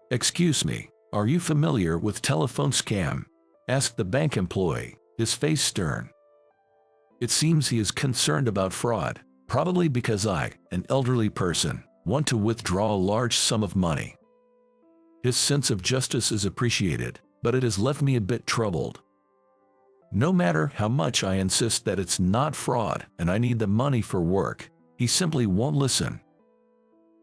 "Excuse me, are you familiar with telephone scam?" asked the bank employee, his face stern. It seems he is concerned about fraud, probably because I, an elderly person, want to withdraw a large sum of money. His sense of justice is appreciated, but it has left me a bit troubled. No matter how much I insist that it's not fraud and I need the money for work, he simply won't listen.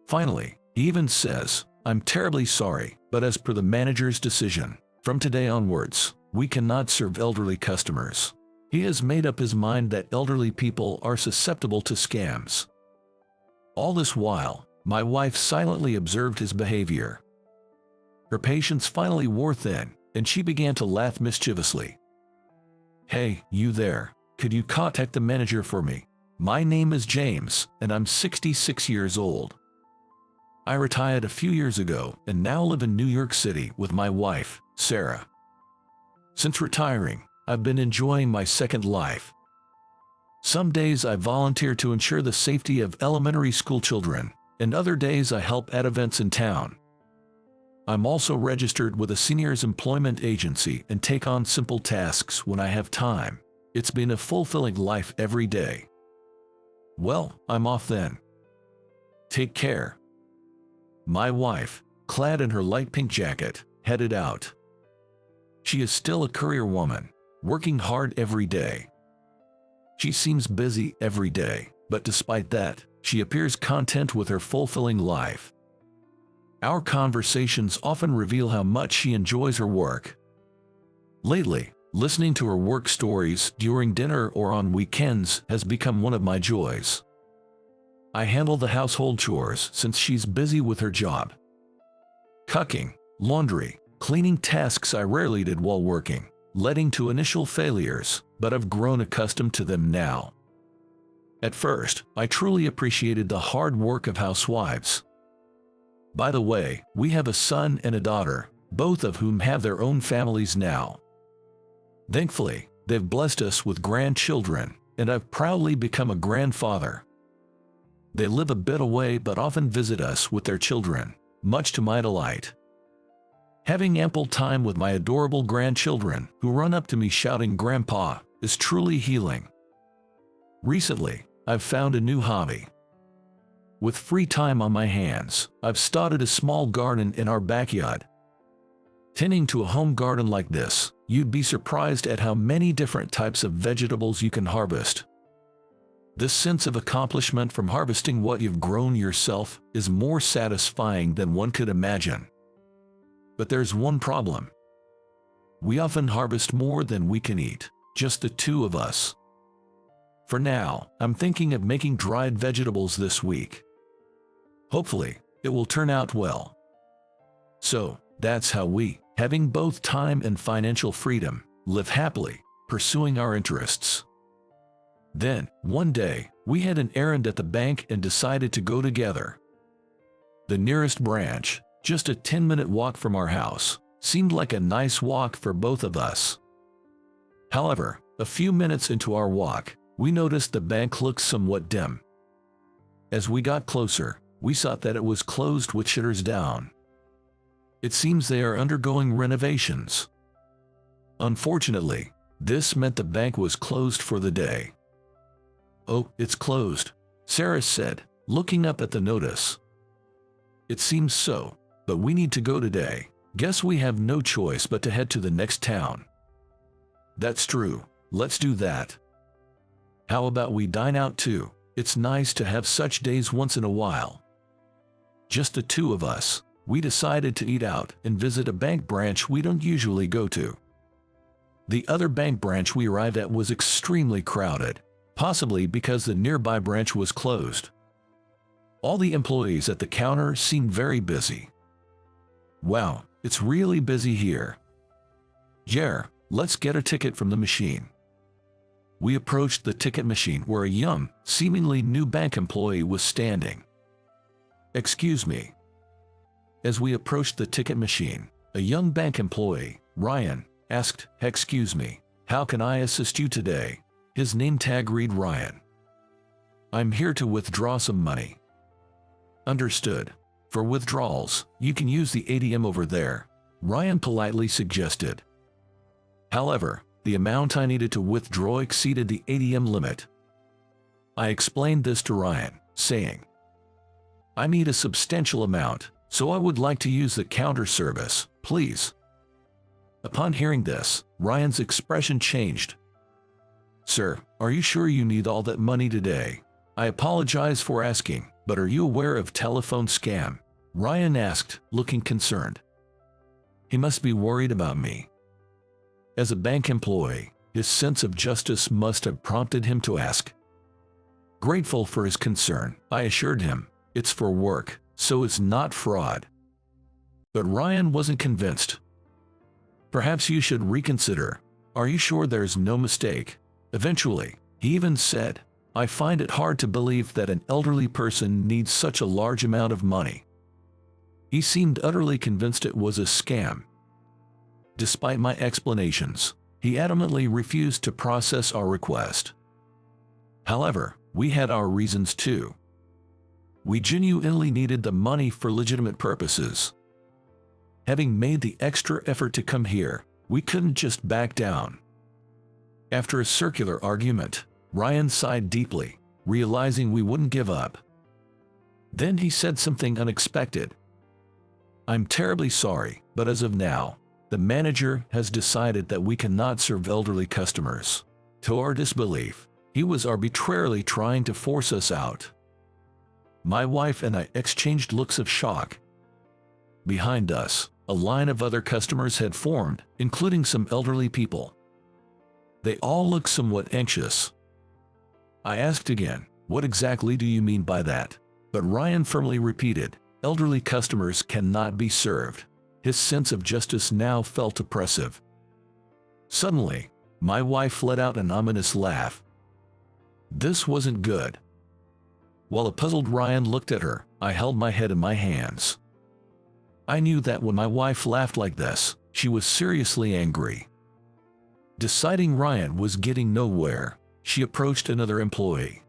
Finally, he even says, "I'm terribly sorry, but as per the manager's decision, from today onwards, we cannot serve elderly customers." He has made up his mind that elderly people are susceptible to scams. All this while, my wife silently observed his behavior. Her patience finally wore thin, and she began to laugh mischievously. "Hey, you there, could you contact the manager for me? My name is James, and I'm 66 years old. I retired a few years ago and now live in New York City with my wife, Sarah. Since retiring, I've been enjoying my second life. Some days I volunteer to ensure the safety of elementary school children, and other days I help at events in town. I'm also registered with a seniors employment agency and take on simple tasks when I have time. It's been a fulfilling life every day. Well, I'm off then. Take care." My wife, clad in her light pink jacket, headed out. She is still a career woman, working hard every day. She seems busy every day, but despite that, she appears content with her fulfilling life. Our conversations often reveal how much she enjoys her work. Lately, listening to her work stories during dinner or on weekends has become one of my joys. I handle the household chores since she's busy with her job. Cooking, laundry, cleaning tasks I rarely did while working, leading to initial failures, but I've grown accustomed to them now. At first, I truly appreciated the hard work of housewives. By the way, we have a son and a daughter, both of whom have their own families now. Thankfully, they've blessed us with grandchildren, and I've proudly become a grandfather. They live a bit away but often visit us with their children, much to my delight. Having ample time with my adorable grandchildren, who run up to me shouting "Grandpa," is truly healing. Recently, I've found a new hobby. With free time on my hands, I've started a small garden in our backyard. Tending to a home garden like this, you'd be surprised at how many different types of vegetables you can harvest. This sense of accomplishment from harvesting what you've grown yourself is more satisfying than one could imagine. But there's one problem. We often harvest more than we can eat, just the two of us. For now, I'm thinking of making dried vegetables this week. Hopefully, it will turn out well. So, that's how we, having both time and financial freedom, live happily, pursuing our interests. Then, one day, we had an errand at the bank and decided to go together. The nearest branch, just a 10-minute walk from our house, seemed like a nice walk for both of us. However, a few minutes into our walk, we noticed the bank looked somewhat dim. As we got closer, we saw that it was closed with shutters down. It seems they are undergoing renovations. Unfortunately, this meant the bank was closed for the day. "Oh, it's closed," Sarah said, looking up at the notice. "It seems so, but we need to go today. Guess we have no choice but to head to the next town." "That's true, let's do that. How about we dine out too? It's nice to have such days once in a while." Just the two of us, we decided to eat out and visit a bank branch we don't usually go to. The other bank branch we arrived at was extremely crowded, possibly because the nearby branch was closed. All the employees at the counter seemed very busy. "Wow, it's really busy here. Jer, let's get a ticket from the machine." We approached the ticket machine where a young, seemingly new bank employee was standing. "Excuse me." As we approached the ticket machine, a young bank employee, Ryan, asked, "Excuse me, how can I assist you today?" His name tag read Ryan. "I'm here to withdraw some money." "Understood. For withdrawals, you can use the ATM over there, Ryan politely suggested. However, the amount I needed to withdraw exceeded the ATM limit. I explained this to Ryan, saying, I need a substantial amount, so I would like to use the counter service, please. Upon hearing this, Ryan's expression changed. Sir, are you sure you need all that money today? I apologize for asking, but are you aware of telephone scam? Ryan asked, looking concerned. He must be worried about me. As a bank employee, his sense of justice must have prompted him to ask. Grateful for his concern, I assured him, it's for work, so it's not fraud. But Ryan wasn't convinced. Perhaps you should reconsider. Are you sure there's no mistake? Eventually, he even said, I find it hard to believe that an elderly person needs such a large amount of money. He seemed utterly convinced it was a scam. Despite my explanations, he adamantly refused to process our request. However, we had our reasons too. We genuinely needed the money for legitimate purposes. Having made the extra effort to come here, we couldn't just back down. After a circular argument, Ryan sighed deeply, realizing we wouldn't give up. Then he said something unexpected. I'm terribly sorry, but as of now, the manager has decided that we cannot serve elderly customers. To our disbelief, he was arbitrarily trying to force us out. My wife and I exchanged looks of shock. Behind us, a line of other customers had formed, including some elderly people. They all looked somewhat anxious. I asked again, what exactly do you mean by that? But Ryan firmly repeated, elderly customers cannot be served. His sense of justice now felt oppressive. Suddenly, my wife let out an ominous laugh. This wasn't good. While a puzzled Ryan looked at her, I held my head in my hands. I knew that when my wife laughed like this, she was seriously angry. Deciding Ryan was getting nowhere, she approached another employee.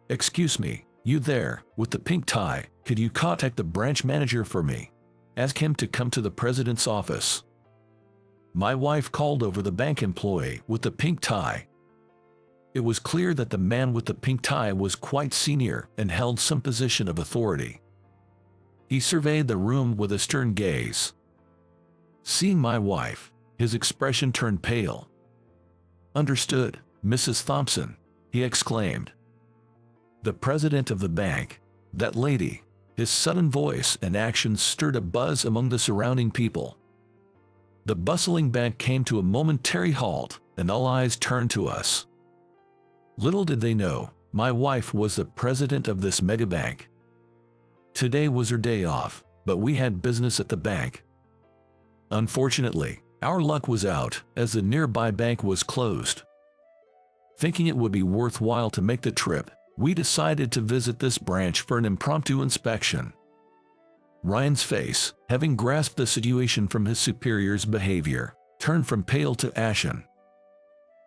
Excuse me, you there, with the pink tie, could you contact the branch manager for me? Ask him to come to the president's office. My wife called over the bank employee with the pink tie. It was clear that the man with the pink tie was quite senior and held some position of authority. He surveyed the room with a stern gaze. Seeing my wife, his expression turned pale. Understood, Mrs. Thompson, he exclaimed. The president of the bank, that lady. His sudden voice and actions stirred a buzz among the surrounding people. The bustling bank came to a momentary halt, and all eyes turned to us. Little did they know, my wife was the president of this megabank. Today was her day off, but we had business at the bank. Unfortunately, our luck was out, as the nearby bank was closed. Thinking it would be worthwhile to make the trip, we decided to visit this branch for an impromptu inspection. Ryan's face, having grasped the situation from his superior's behavior, turned from pale to ashen.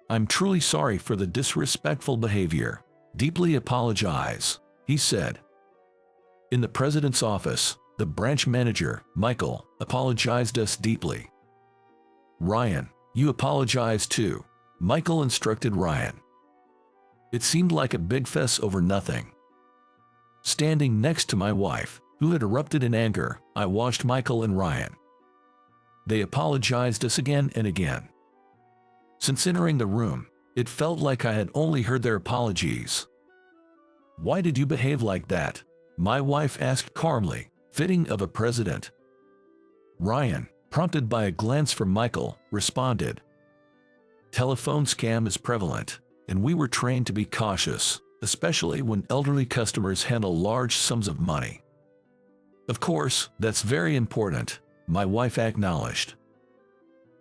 I'm truly sorry for the disrespectful behavior. Deeply apologize, he said. In the president's office, the branch manager, Michael, apologized us deeply. Ryan, you apologize too, Michael instructed Ryan. It seemed like a big fuss over nothing. Standing next to my wife, who had erupted in anger, I watched Michael and Ryan. They apologized us again and again. Since entering the room, it felt like I had only heard their apologies. Why did you behave like that? My wife asked calmly, fitting of a president. Ryan, prompted by a glance from Michael, responded. Telephone scam is prevalent, and we were trained to be cautious, especially when elderly customers handle large sums of money. Of course, that's very important, my wife acknowledged.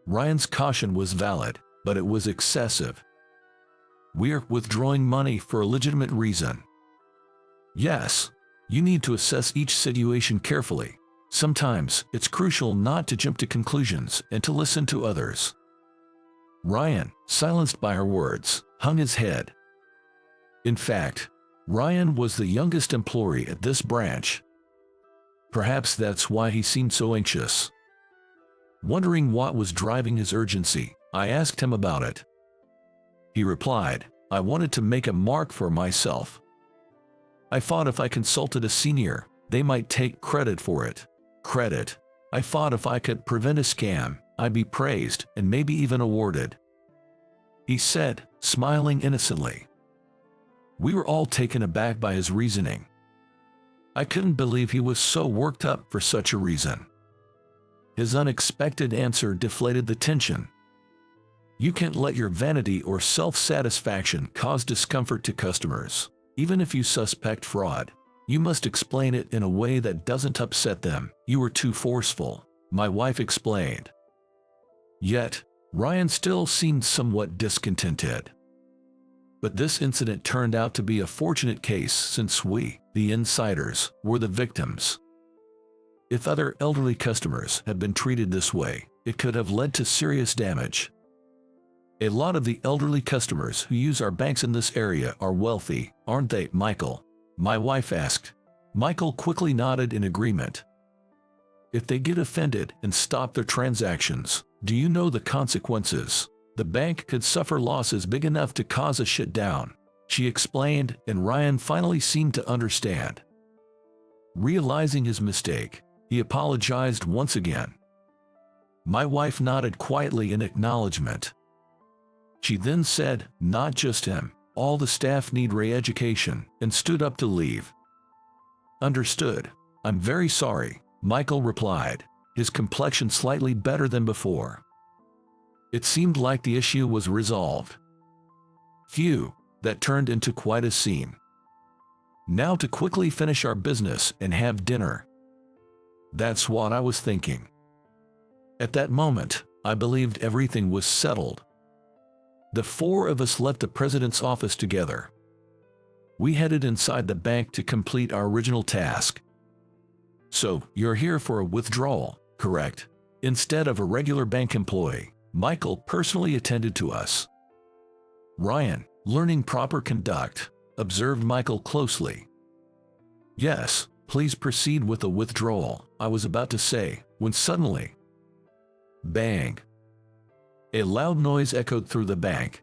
Ryan's caution was valid, but it was excessive. We're withdrawing money for a legitimate reason. Yes, you need to assess each situation carefully. Sometimes it's crucial not to jump to conclusions and to listen to others. Ryan, silenced by her words, hung his head. In fact, Ryan was the youngest employee at this branch. Perhaps that's why he seemed so anxious. Wondering what was driving his urgency, I asked him about it. He replied, "I wanted to make a mark for myself. I thought if I consulted a senior, they might take credit for it." Credit. I thought if I could prevent a scam, I'd be praised and maybe even awarded, he said, smiling innocently. We were all taken aback by his reasoning. I couldn't believe he was so worked up for such a reason. His unexpected answer deflated the tension. You can't let your vanity or self-satisfaction cause discomfort to customers. Even if you suspect fraud, you must explain it in a way that doesn't upset them. You were too forceful, my wife explained. Yet, Ryan still seemed somewhat discontented. But this incident turned out to be a fortunate case since we, the insiders, were the victims. If other elderly customers had been treated this way, it could have led to serious damage. A lot of the elderly customers who use our banks in this area are wealthy, aren't they, Michael? My wife asked. Michael quickly nodded in agreement. If they get offended and stop their transactions, do you know the consequences? The bank could suffer losses big enough to cause a shutdown, she explained, and Ryan finally seemed to understand. Realizing his mistake, he apologized once again. My wife nodded quietly in acknowledgement. She then said, "Not just him, all the staff need re-education," and stood up to leave. Understood. I'm very sorry, Michael replied, his complexion slightly better than before. It seemed like the issue was resolved. Phew, that turned into quite a scene. Now to quickly finish our business and have dinner. That's what I was thinking. At that moment, I believed everything was settled. The four of us left the president's office together. We headed inside the bank to complete our original task. So, you're here for a withdrawal, correct? Instead of a regular bank employee, Michael personally attended to us. Ryan, learning proper conduct, observed Michael closely. Yes, please proceed with the withdrawal, I was about to say, when suddenly, bang! A loud noise echoed through the bank.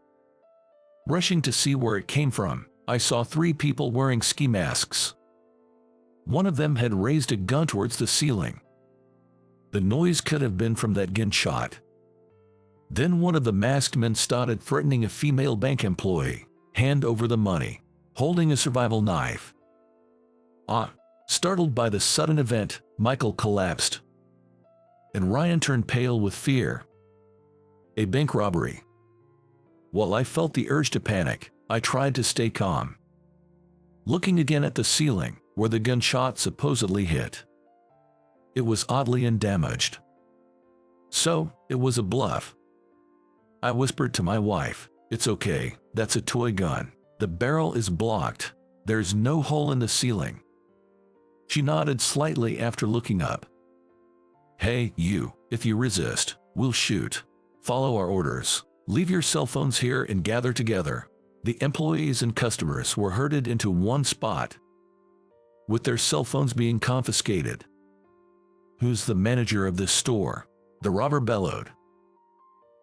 Rushing to see where it came from, I saw three people wearing ski masks. One of them had raised a gun towards the ceiling. The noise could have been from that gunshot. Then one of the masked men started threatening a female bank employee, hand over the money, holding a survival knife. Startled by the sudden event, Michael collapsed. And Ryan turned pale with fear. A bank robbery. While I felt the urge to panic, I tried to stay calm. Looking again at the ceiling, where the gunshot supposedly hit. It was oddly undamaged. So, it was a bluff. I whispered to my wife, "It's okay, that's a toy gun. The barrel is blocked. There's no hole in the ceiling." She nodded slightly after looking up. "Hey, you, if you resist, we'll shoot. Follow our orders. Leave your cell phones here and gather together." The employees and customers were herded into one spot, with their cell phones being confiscated. "Who's the manager of this store?" the robber bellowed.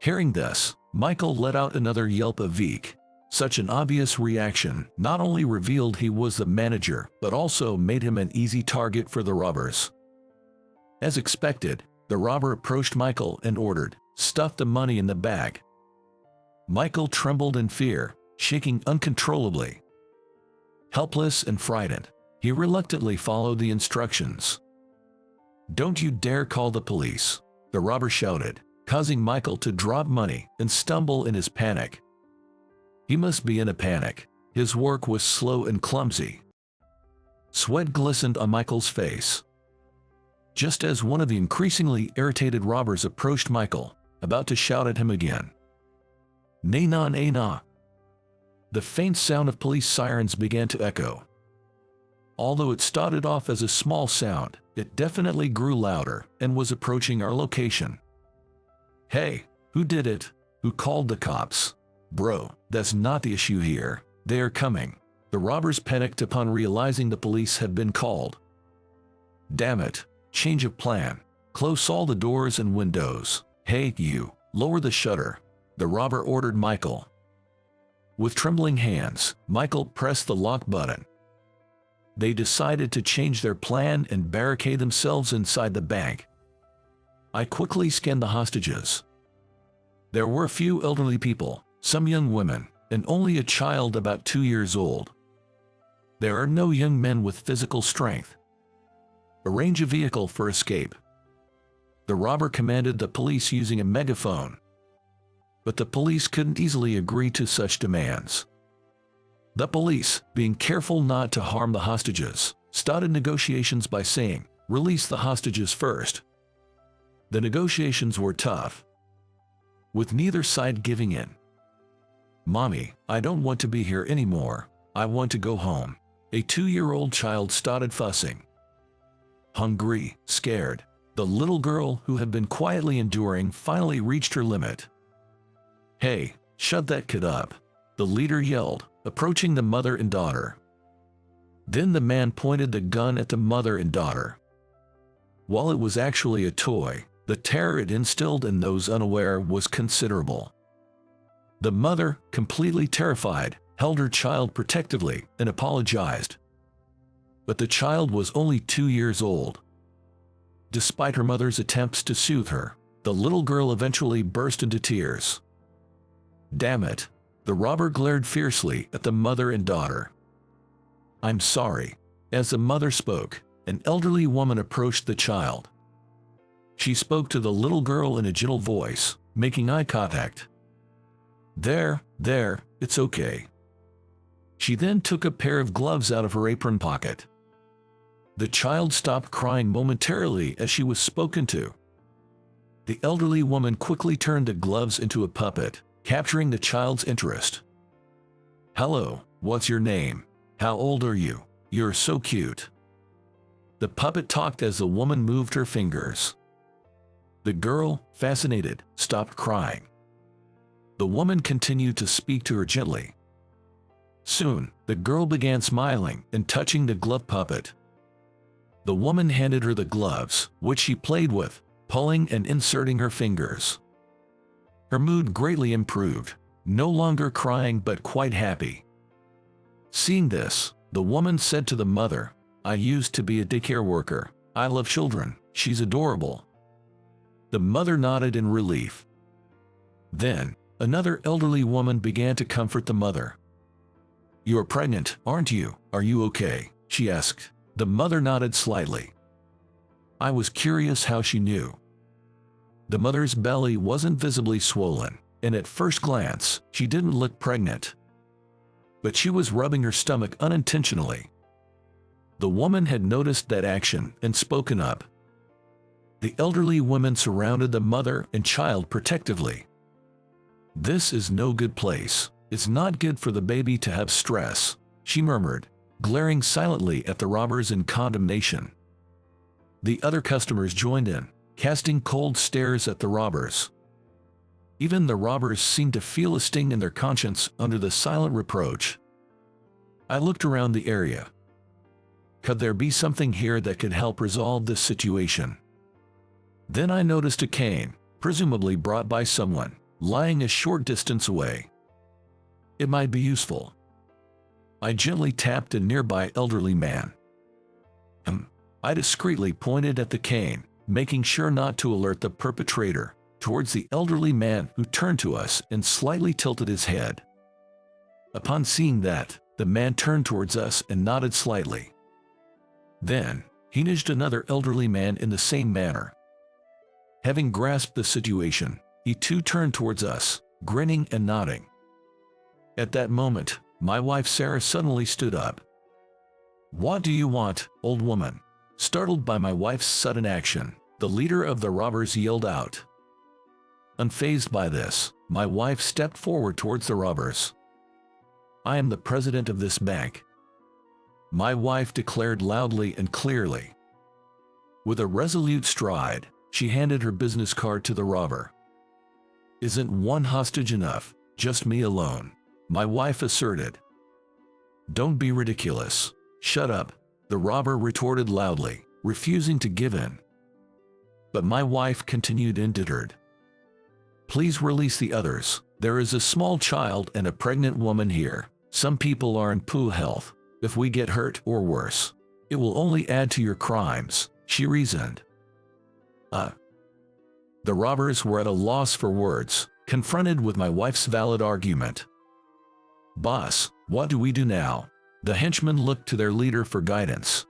Hearing this, Michael let out another yelp of "Veek." Such an obvious reaction not only revealed he was the manager, but also made him an easy target for the robbers. As expected, the robber approached Michael and ordered, "Stuff the money in the bag." Michael trembled in fear, shaking uncontrollably. Helpless and frightened, he reluctantly followed the instructions. "Don't you dare call the police," the robber shouted, causing Michael to drop money and stumble in his panic. He must be in a panic. His work was slow and clumsy. Sweat glistened on Michael's face. Just as one of the increasingly irritated robbers approached Michael, about to shout at him again. "Nay na nay na." The faint sound of police sirens began to echo. Although it started off as a small sound, it definitely grew louder and was approaching our location. "Hey, who did it? Who called the cops?" "Bro, that's not the issue here. They are coming." The robbers panicked upon realizing the police had been called. Damn it. Change of plan. Close all the doors and windows. Hey, you. Lower the shutter. The robber ordered Michael. With trembling hands, Michael pressed the lock button. They decided to change their plan and barricade themselves inside the bank. I quickly scanned the hostages. There were a few elderly people, some young women, and only a child about 2 years old. There are no young men with physical strength. Arrange a vehicle for escape. The robber commanded the police using a megaphone. But the police couldn't easily agree to such demands. The police, being careful not to harm the hostages, started negotiations by saying, "Release the hostages first." The negotiations were tough, with neither side giving in. "Mommy, I don't want to be here anymore. I want to go home." A 2-year-old child started fussing. Hungry, scared, the little girl who had been quietly enduring finally reached her limit. "Hey, shut that kid up," the leader yelled, approaching the mother and daughter. Then the man pointed the gun at the mother and daughter. While it was actually a toy, the terror it instilled in those unaware was considerable. The mother, completely terrified, held her child protectively and apologized. But the child was only 2 years old. Despite her mother's attempts to soothe her, the little girl eventually burst into tears. "Damn it!" The robber glared fiercely at the mother and daughter. "I'm sorry." As the mother spoke, an elderly woman approached the child. She spoke to the little girl in a gentle voice, making eye contact. There, it's okay." She then took a pair of gloves out of her apron pocket. The child stopped crying momentarily as she was spoken to. The elderly woman quickly turned the gloves into a puppet, capturing the child's interest. "Hello, what's your name? How old are you? You're so cute." The puppet talked as the woman moved her fingers. The girl, fascinated, stopped crying. The woman continued to speak to her gently. Soon, the girl began smiling and touching the glove puppet. The woman handed her the gloves, which she played with, pulling and inserting her fingers. Her mood greatly improved, no longer crying but quite happy. Seeing this, the woman said to the mother, "I used to be a daycare worker. I love children. She's adorable." The mother nodded in relief. Then, another elderly woman began to comfort the mother. "You're pregnant, aren't you? Are you okay?" she asked. The mother nodded slightly. I was curious how she knew. The mother's belly wasn't visibly swollen, and at first glance, she didn't look pregnant. But she was rubbing her stomach unintentionally. The woman had noticed that action and spoken up. The elderly woman surrounded the mother and child protectively. "This is no good place. It's not good for the baby to have stress," she murmured, glaring silently at the robbers in condemnation. The other customers joined in, casting cold stares at the robbers. Even the robbers seemed to feel a sting in their conscience under the silent reproach. I looked around the area. Could there be something here that could help resolve this situation? Then I noticed a cane, presumably brought by someone, lying a short distance away. It might be useful. I gently tapped a nearby elderly man. I discreetly pointed at the cane, making sure not to alert the perpetrator, towards the elderly man who turned to us and slightly tilted his head. Upon seeing that, the man turned towards us and nodded slightly. Then, he nudged another elderly man in the same manner. Having grasped the situation, he too turned towards us, grinning and nodding. At that moment, my wife Sarah suddenly stood up. "What do you want, old woman?" Startled by my wife's sudden action, the leader of the robbers yelled out. Unfazed by this, my wife stepped forward towards the robbers. "I am the president of this bank," my wife declared loudly and clearly. With a resolute stride, she handed her business card to the robber. "Isn't one hostage enough? Just me alone," my wife asserted. "Don't be ridiculous." "Shut up," the robber retorted loudly, refusing to give in. But my wife continued undeterred. "Please release the others. There is a small child and a pregnant woman here. Some people are in poor health. If we get hurt or worse, it will only add to your crimes," she reasoned. The robbers were at a loss for words, confronted with my wife's valid argument. "Boss, what do we do now?" The henchmen looked to their leader for guidance,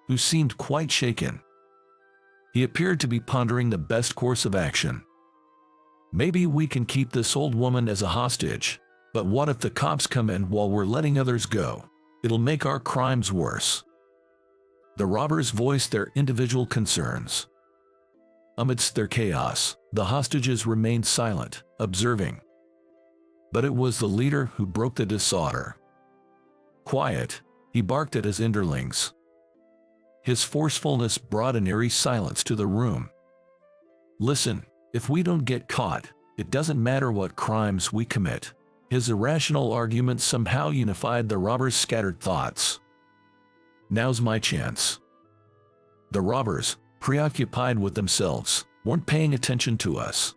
who seemed quite shaken. He appeared to be pondering the best course of action. "Maybe we can keep this old woman as a hostage, but what if the cops come in while we're letting others go? It'll make our crimes worse." The robbers voiced their individual concerns. Amidst their chaos, the hostages remained silent, observing. But it was the leader who broke the disorder. "Quiet," he barked at his underlings. His forcefulness brought an eerie silence to the room. "Listen, if we don't get caught, it doesn't matter what crimes we commit." His irrational argument somehow unified the robbers' scattered thoughts. "Now's my chance." The robbers, preoccupied with themselves, weren't paying attention to us.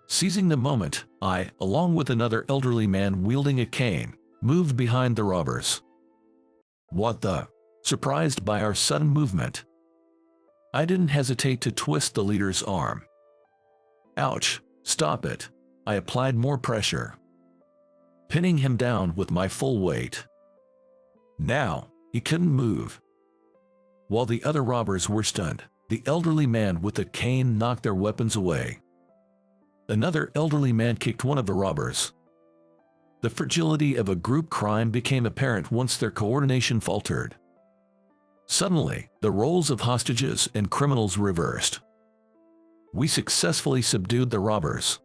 Seizing the moment, I, along with another elderly man wielding a cane, moved behind the robbers. "What the?" Surprised by our sudden movement, I didn't hesitate to twist the leader's arm. "Ouch, stop it." I applied more pressure, pinning him down with my full weight. Now, he couldn't move. While the other robbers were stunned, the elderly man with the cane knocked their weapons away. Another elderly man kicked one of the robbers. The fragility of a group crime became apparent once their coordination faltered. Suddenly, the roles of hostages and criminals reversed. We successfully subdued the robbers.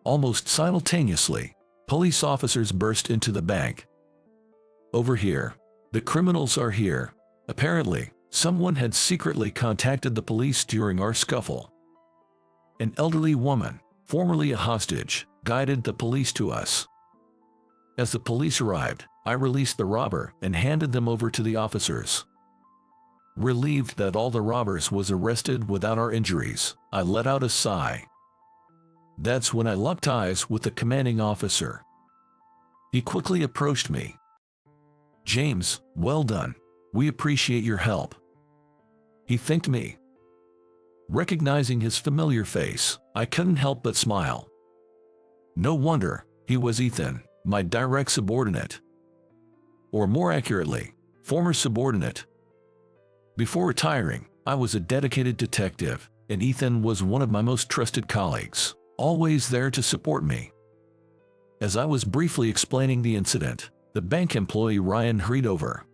Almost simultaneously, police officers burst into the bank. "Over here. The criminals are here." Apparently, someone had secretly contacted the police during our scuffle. An elderly woman, formerly a hostage, guided the police to us. As the police arrived, I released the robber and handed them over to the officers. Relieved that all the robbers was arrested without our injuries, I let out a sigh. That's when I locked eyes with the commanding officer. He quickly approached me. "James, well done. We appreciate your help." He thanked me. Recognizing his familiar face, I couldn't help but smile. No wonder, he was Ethan, my direct subordinate. Or more accurately, former subordinate. Before retiring, I was a dedicated detective, and Ethan was one of my most trusted colleagues, always there to support me. As I was briefly explaining the incident, the bank employee Ryan hurried over.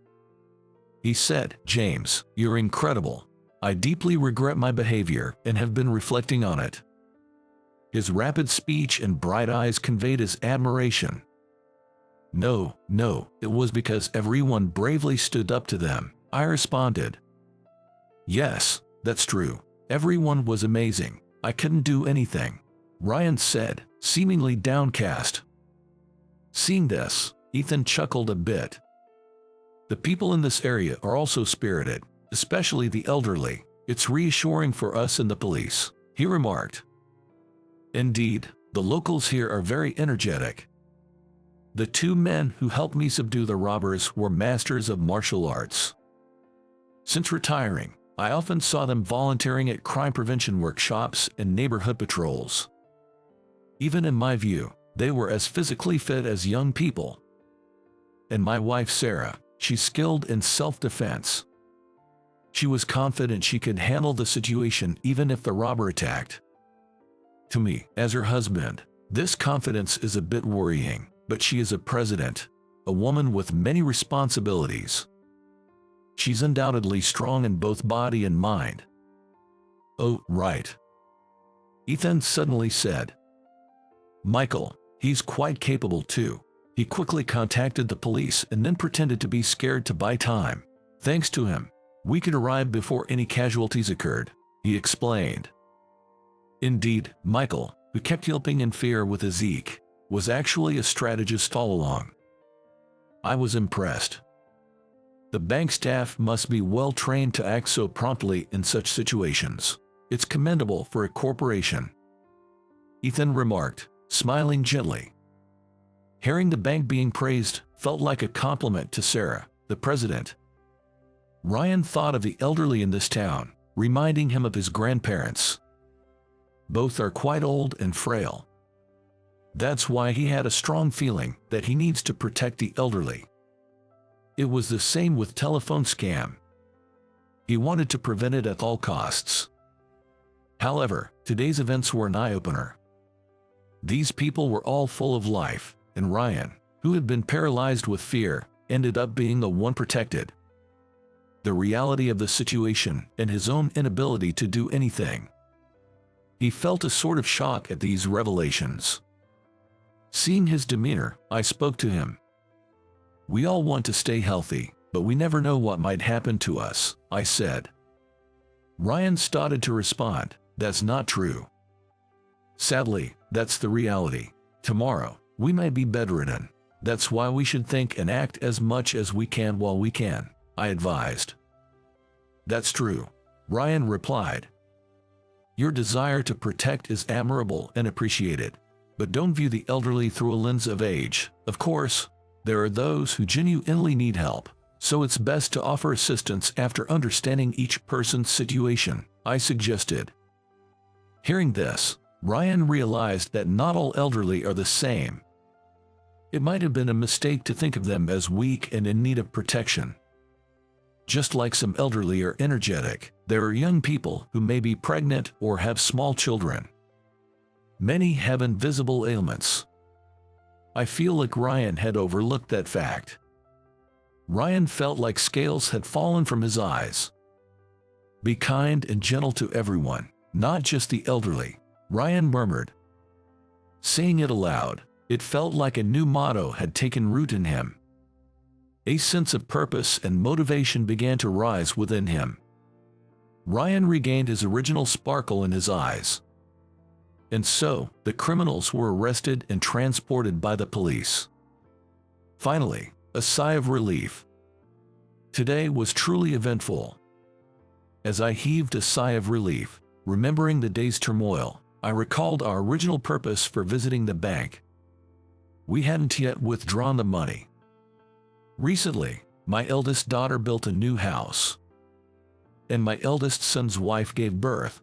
He said, "James, you're incredible. I deeply regret my behavior and have been reflecting on it." His rapid speech and bright eyes conveyed his admiration. No, it was because everyone bravely stood up to them," I responded. "Yes, that's true. Everyone was amazing. I couldn't do anything," Ryan said, seemingly downcast. Seeing this, Ethan chuckled a bit. "The people in this area are also spirited, especially the elderly. It's reassuring for us and the police," he remarked. Indeed, the locals here are very energetic. The two men who helped me subdue the robbers were masters of martial arts. Since retiring, I often saw them volunteering at crime prevention workshops and neighborhood patrols. Even in my view, they were as physically fit as young people. And my wife Sarah, she's skilled in self-defense. She was confident she could handle the situation even if the robber attacked. To me, as her husband, this confidence is a bit worrying, but she is a president, a woman with many responsibilities. She's undoubtedly strong in both body and mind. "Oh, right," Ethan suddenly said. "Michael, he's quite capable too. He quickly contacted the police and then pretended to be scared to buy time. Thanks to him, we could arrive before any casualties occurred," he explained. Indeed, Michael, who kept yelping in fear with Zeke, was actually a strategist all along. I was impressed. The bank staff must be well trained to act so promptly in such situations. It's commendable for a corporation," Ethan remarked, smiling gently. Hearing the bank being praised felt like a compliment to Sarah, the president. Ryan thought of the elderly in this town, reminding him of his grandparents. Both are quite old and frail. That's why he had a strong feeling that he needs to protect the elderly. It was the same with telephone scam. He wanted to prevent it at all costs. However, today's events were an eye-opener. These people were all full of life, and Ryan, who had been paralyzed with fear, ended up being the one protected. The reality of the situation and his own inability to do anything. He felt a sort of shock at these revelations. Seeing his demeanor, I spoke to him. "We all want to stay healthy, but we never know what might happen to us," I said. Ryan started to respond, "That's not true. Sadly, that's the reality. Tomorrow, we may be bedridden. That's why we should think and act as much as we can while we can," I advised. "That's true," Ryan replied. "Your desire to protect is admirable and appreciated, but don't view the elderly through a lens of age. Of course, there are those who genuinely need help, so it's best to offer assistance after understanding each person's situation," I suggested. Hearing this, Ryan realized that not all elderly are the same. It might have been a mistake to think of them as weak and in need of protection. Just like some elderly are energetic, there are young people who may be pregnant or have small children. Many have invisible ailments. I feel like Ryan had overlooked that fact. Ryan felt like scales had fallen from his eyes. "Be kind and gentle to everyone, not just the elderly," Ryan murmured. Saying it aloud, it felt like a new motto had taken root in him. A sense of purpose and motivation began to rise within him. Ryan regained his original sparkle in his eyes. And so, the criminals were arrested and transported by the police. Finally, a sigh of relief. Today was truly eventful. As I heaved a sigh of relief, remembering the day's turmoil, I recalled our original purpose for visiting the bank. We hadn't yet withdrawn the money. Recently, my eldest daughter built a new house, and my eldest son's wife gave birth.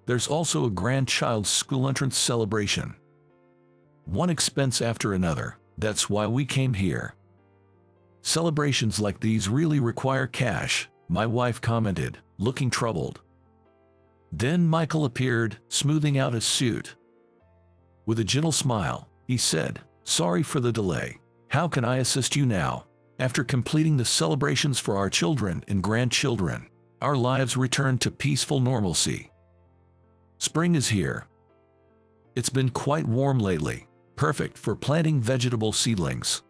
There's also a grandchild's school entrance celebration. One expense after another, that's why we came here. Celebrations like these really require cash, my wife commented, looking troubled. Then Michael appeared, smoothing out his suit. With a gentle smile, he said, "Sorry for the delay. How can I assist you now?" After completing the celebrations for our children and grandchildren, our lives returned to peaceful normalcy. Spring is here. It's been quite warm lately, perfect for planting vegetable seedlings.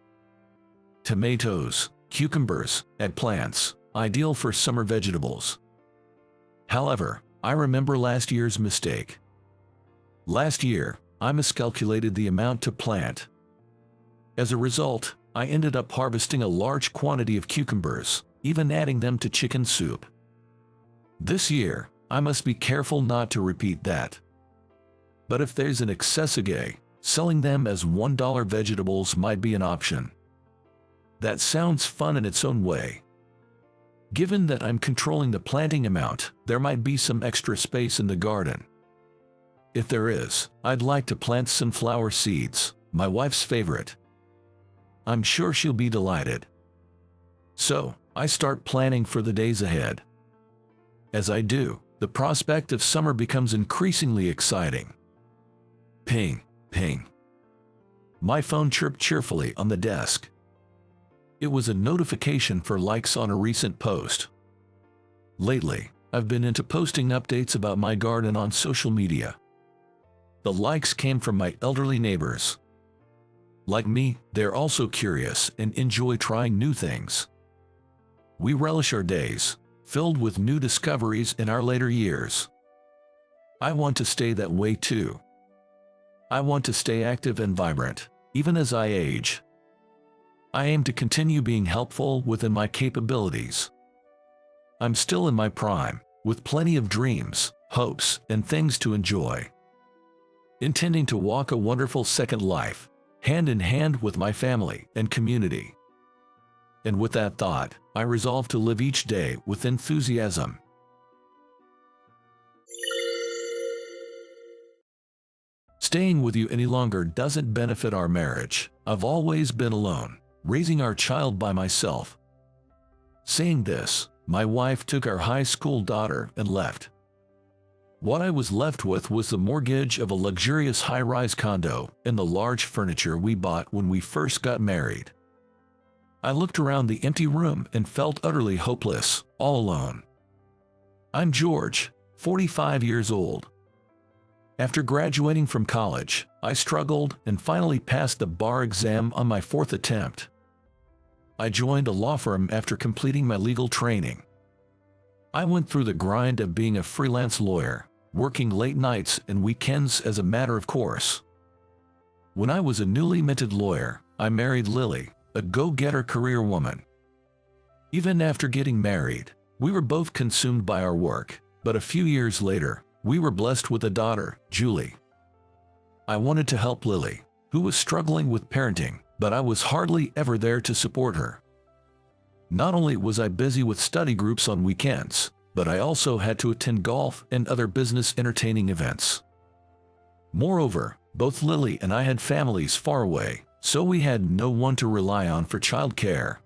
Tomatoes, cucumbers, eggplants, ideal for summer vegetables. However, I remember last year's mistake. Last year, I miscalculated the amount to plant. As a result, I ended up harvesting a large quantity of cucumbers, even adding them to chicken soup. This year, I must be careful not to repeat that. But if there's an excess again, selling them as $1 vegetables might be an option. That sounds fun in its own way. Given that I'm controlling the planting amount, there might be some extra space in the garden. If there is, I'd like to plant sunflower seeds, my wife's favorite. I'm sure she'll be delighted. So, I start planning for the days ahead. As I do, the prospect of summer becomes increasingly exciting. Ping, ping. My phone chirped cheerfully on the desk. It was a notification for likes on a recent post. Lately, I've been into posting updates about my garden on social media. The likes came from my elderly neighbors. Like me, they're also curious and enjoy trying new things. We relish our days, filled with new discoveries in our later years. I want to stay that way too. I want to stay active and vibrant, even as I age. I aim to continue being helpful within my capabilities. I'm still in my prime, with plenty of dreams, hopes, and things to enjoy. Intending to walk a wonderful second life, hand in hand with my family and community. And with that thought, I resolve to live each day with enthusiasm. Staying with you any longer doesn't benefit our marriage. I've always been alone, raising our child by myself. Saying this, my wife took our high school daughter and left. What I was left with was the mortgage of a luxurious high-rise condo and the large furniture we bought when we first got married. I looked around the empty room and felt utterly hopeless, all alone. I'm George, 45 years old. After graduating from college, I struggled and finally passed the bar exam on my 4th attempt. I joined a law firm after completing my legal training. I went through the grind of being a freelance lawyer, working late nights and weekends as a matter of course. When I was a newly minted lawyer, I married Lily, a go-getter career woman. Even after getting married, we were both consumed by our work, but a few years later, we were blessed with a daughter, Julie. I wanted to help Lily, who was struggling with parenting, but I was hardly ever there to support her. Not only was I busy with study groups on weekends, but I also had to attend golf and other business entertaining events. Moreover, both Lily and I had families far away, so we had no one to rely on for childcare.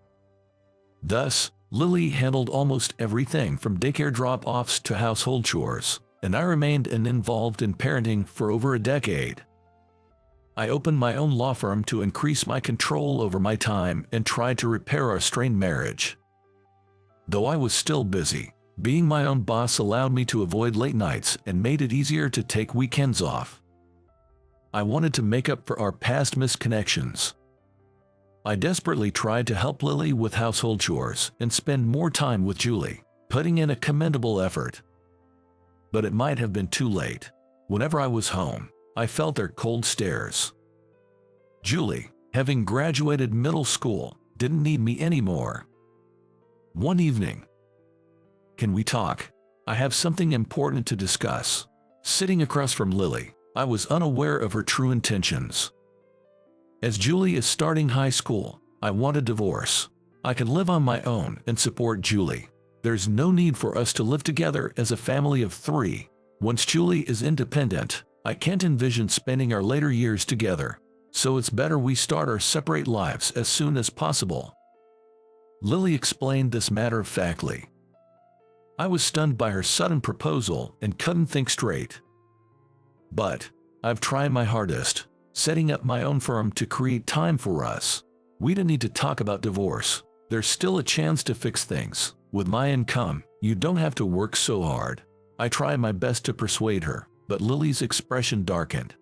Thus, Lily handled almost everything from daycare drop-offs to household chores, and I remained involved in parenting for over a decade. I opened my own law firm to increase my control over my time and tried to repair our strained marriage. Though I was still busy, being my own boss allowed me to avoid late nights and made it easier to take weekends off. I wanted to make up for our past misconnections. I desperately tried to help Lily with household chores and spend more time with Julie, putting in a commendable effort. But it might have been too late. Whenever I was home, I felt their cold stares. Julie, having graduated middle school, didn't need me anymore. One evening, "Can we talk? I have something important to discuss." Sitting across from Lily, I was unaware of her true intentions. As Julie is starting high school, I want a divorce. I can live on my own and support Julie. There's no need for us to live together as a family of 3. Once Julie is independent, I can't envision spending our later years together, so it's better we start our separate lives as soon as possible. Lily explained this matter-of-factly. I was stunned by her sudden proposal and couldn't think straight. But I've tried my hardest, setting up my own firm to create time for us. We don't need to talk about divorce. There's still a chance to fix things. With my income, you don't have to work so hard. I tried my best to persuade her, but Lily's expression darkened.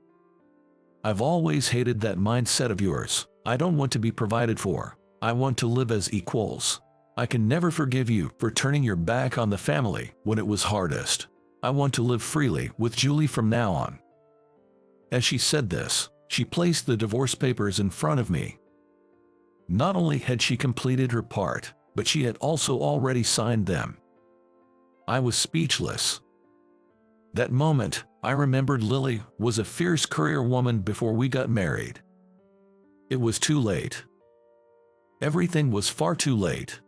I've always hated that mindset of yours. I don't want to be provided for. I want to live as equals. I can never forgive you for turning your back on the family when it was hardest. I want to live freely with Julie from now on. As she said this, she placed the divorce papers in front of me. Not only had she completed her part, but she had also already signed them. I was speechless. That moment, I remembered Lily was a fierce career woman before we got married. It was too late. Everything was far too late.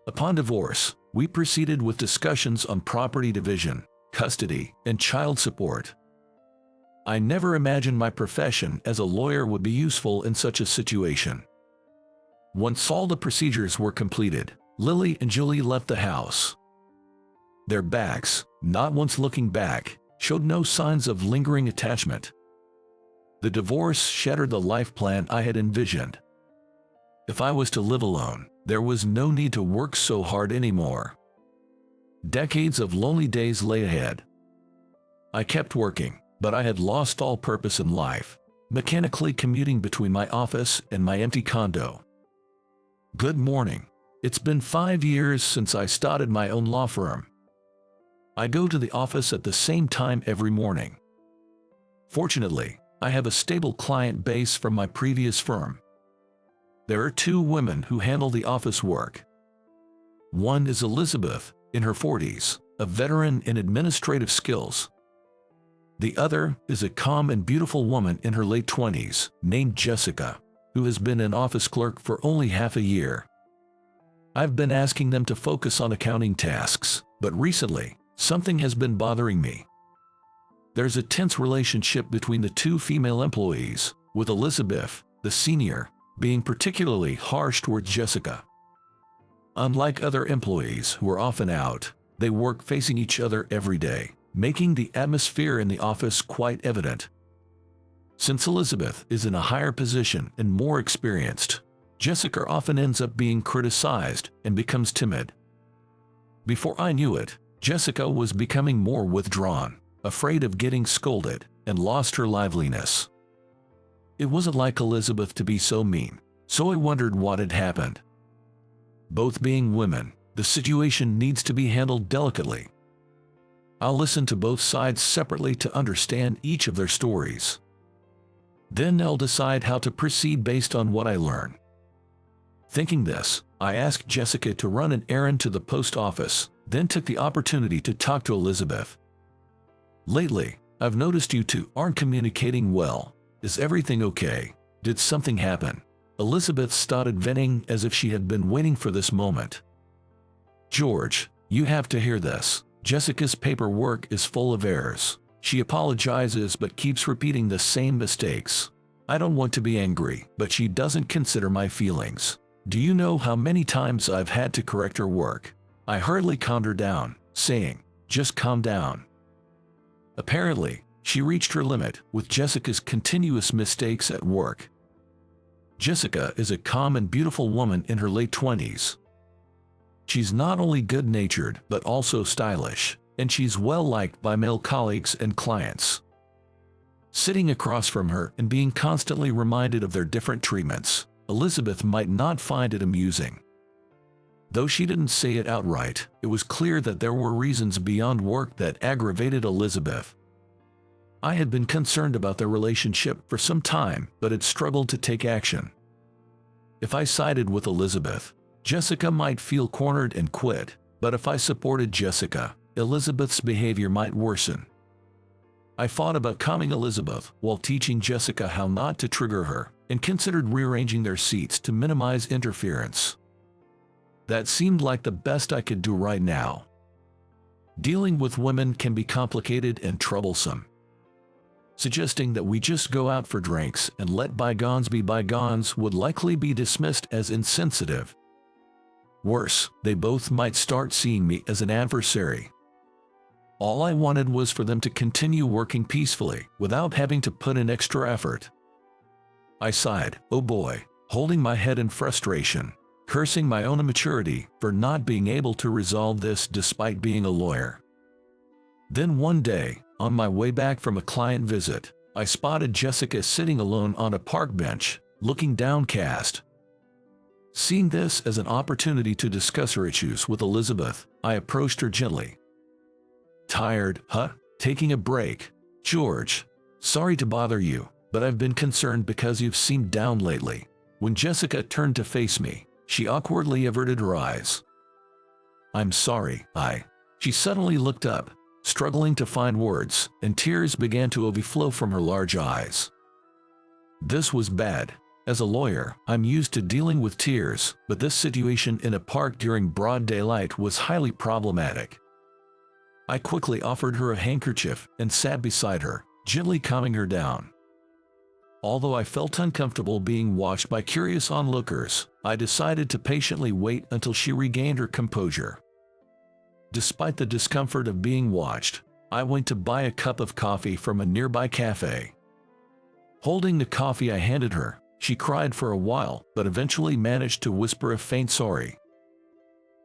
Upon divorce, we proceeded with discussions on property division, custody, and child support. I never imagined my profession as a lawyer would be useful in such a situation. Once all the procedures were completed, Lily and Julie left the house. Their backs, not once looking back, showed no signs of lingering attachment. The divorce shattered the life plan I had envisioned. If I was to live alone, there was no need to work so hard anymore. Decades of lonely days lay ahead. I kept working, but I had lost all purpose in life, mechanically commuting between my office and my empty condo. Good morning. It's been 5 years since I started my own law firm. I go to the office at the same time every morning. Fortunately, I have a stable client base from my previous firm. There are two women who handle the office work. One is Elizabeth, in her 40s, a veteran in administrative skills. The other is a calm and beautiful woman in her late 20s, named Jessica, who has been an office clerk for only half a year. I've been asking them to focus on accounting tasks, but recently, something has been bothering me. There's a tense relationship between the two female employees, with Elizabeth, the senior, being particularly harsh towards Jessica. Unlike other employees who are often out, they work facing each other every day, making the atmosphere in the office quite evident. Since Elizabeth is in a higher position and more experienced, Jessica often ends up being criticized and becomes timid. Before I knew it, Jessica was becoming more withdrawn, afraid of getting scolded, and lost her liveliness. It wasn't like Elizabeth to be so mean, so I wondered what had happened. Both being women, the situation needs to be handled delicately. I'll listen to both sides separately to understand each of their stories. Then I'll decide how to proceed based on what I learn. Thinking this, I asked Jessica to run an errand to the post office, then took the opportunity to talk to Elizabeth. Lately, I've noticed you two aren't communicating well. Is everything okay? Did something happen? Elizabeth started venting as if she had been waiting for this moment. George, you have to hear this. Jessica's paperwork is full of errors. She apologizes but keeps repeating the same mistakes. I don't want to be angry, but she doesn't consider my feelings. Do you know how many times I've had to correct her work? I hurriedly calmed her down, saying, "Just calm down." Apparently, she reached her limit with Jessica's continuous mistakes at work. Jessica is a calm and beautiful woman in her late 20s. She's not only good-natured but also stylish, and she's well-liked by male colleagues and clients. Sitting across from her and being constantly reminded of their different treatments, Elizabeth might not find it amusing. Though she didn't say it outright, it was clear that there were reasons beyond work that aggravated Elizabeth. I had been concerned about their relationship for some time, but had struggled to take action. If I sided with Elizabeth, Jessica might feel cornered and quit, but if I supported Jessica, Elizabeth's behavior might worsen. I thought about calming Elizabeth while teaching Jessica how not to trigger her, and considered rearranging their seats to minimize interference. That seemed like the best I could do right now. Dealing with women can be complicated and troublesome. Suggesting that we just go out for drinks and let bygones be bygones would likely be dismissed as insensitive. Worse, they both might start seeing me as an adversary. All I wanted was for them to continue working peacefully, without having to put in extra effort. I sighed, oh boy, holding my head in frustration, cursing my own immaturity for not being able to resolve this despite being a lawyer. Then one day, on my way back from a client visit, I spotted Jessica sitting alone on a park bench, looking downcast. Seeing this as an opportunity to discuss her issues with Elizabeth, I approached her gently. "Tired, huh? Taking a break? George, sorry to bother you, but I've been concerned because you've seemed down lately." When Jessica turned to face me, she awkwardly averted her eyes. "I'm sorry, She suddenly looked up, struggling to find words, and tears began to overflow from her large eyes. This was bad. As a lawyer, I'm used to dealing with tears, but this situation in a park during broad daylight was highly problematic. I quickly offered her a handkerchief and sat beside her, gently calming her down. Although I felt uncomfortable being watched by curious onlookers, I decided to patiently wait until she regained her composure. Despite the discomfort of being watched, I went to buy a cup of coffee from a nearby cafe. Holding the coffee I handed her, she cried for a while, but eventually managed to whisper a faint sorry.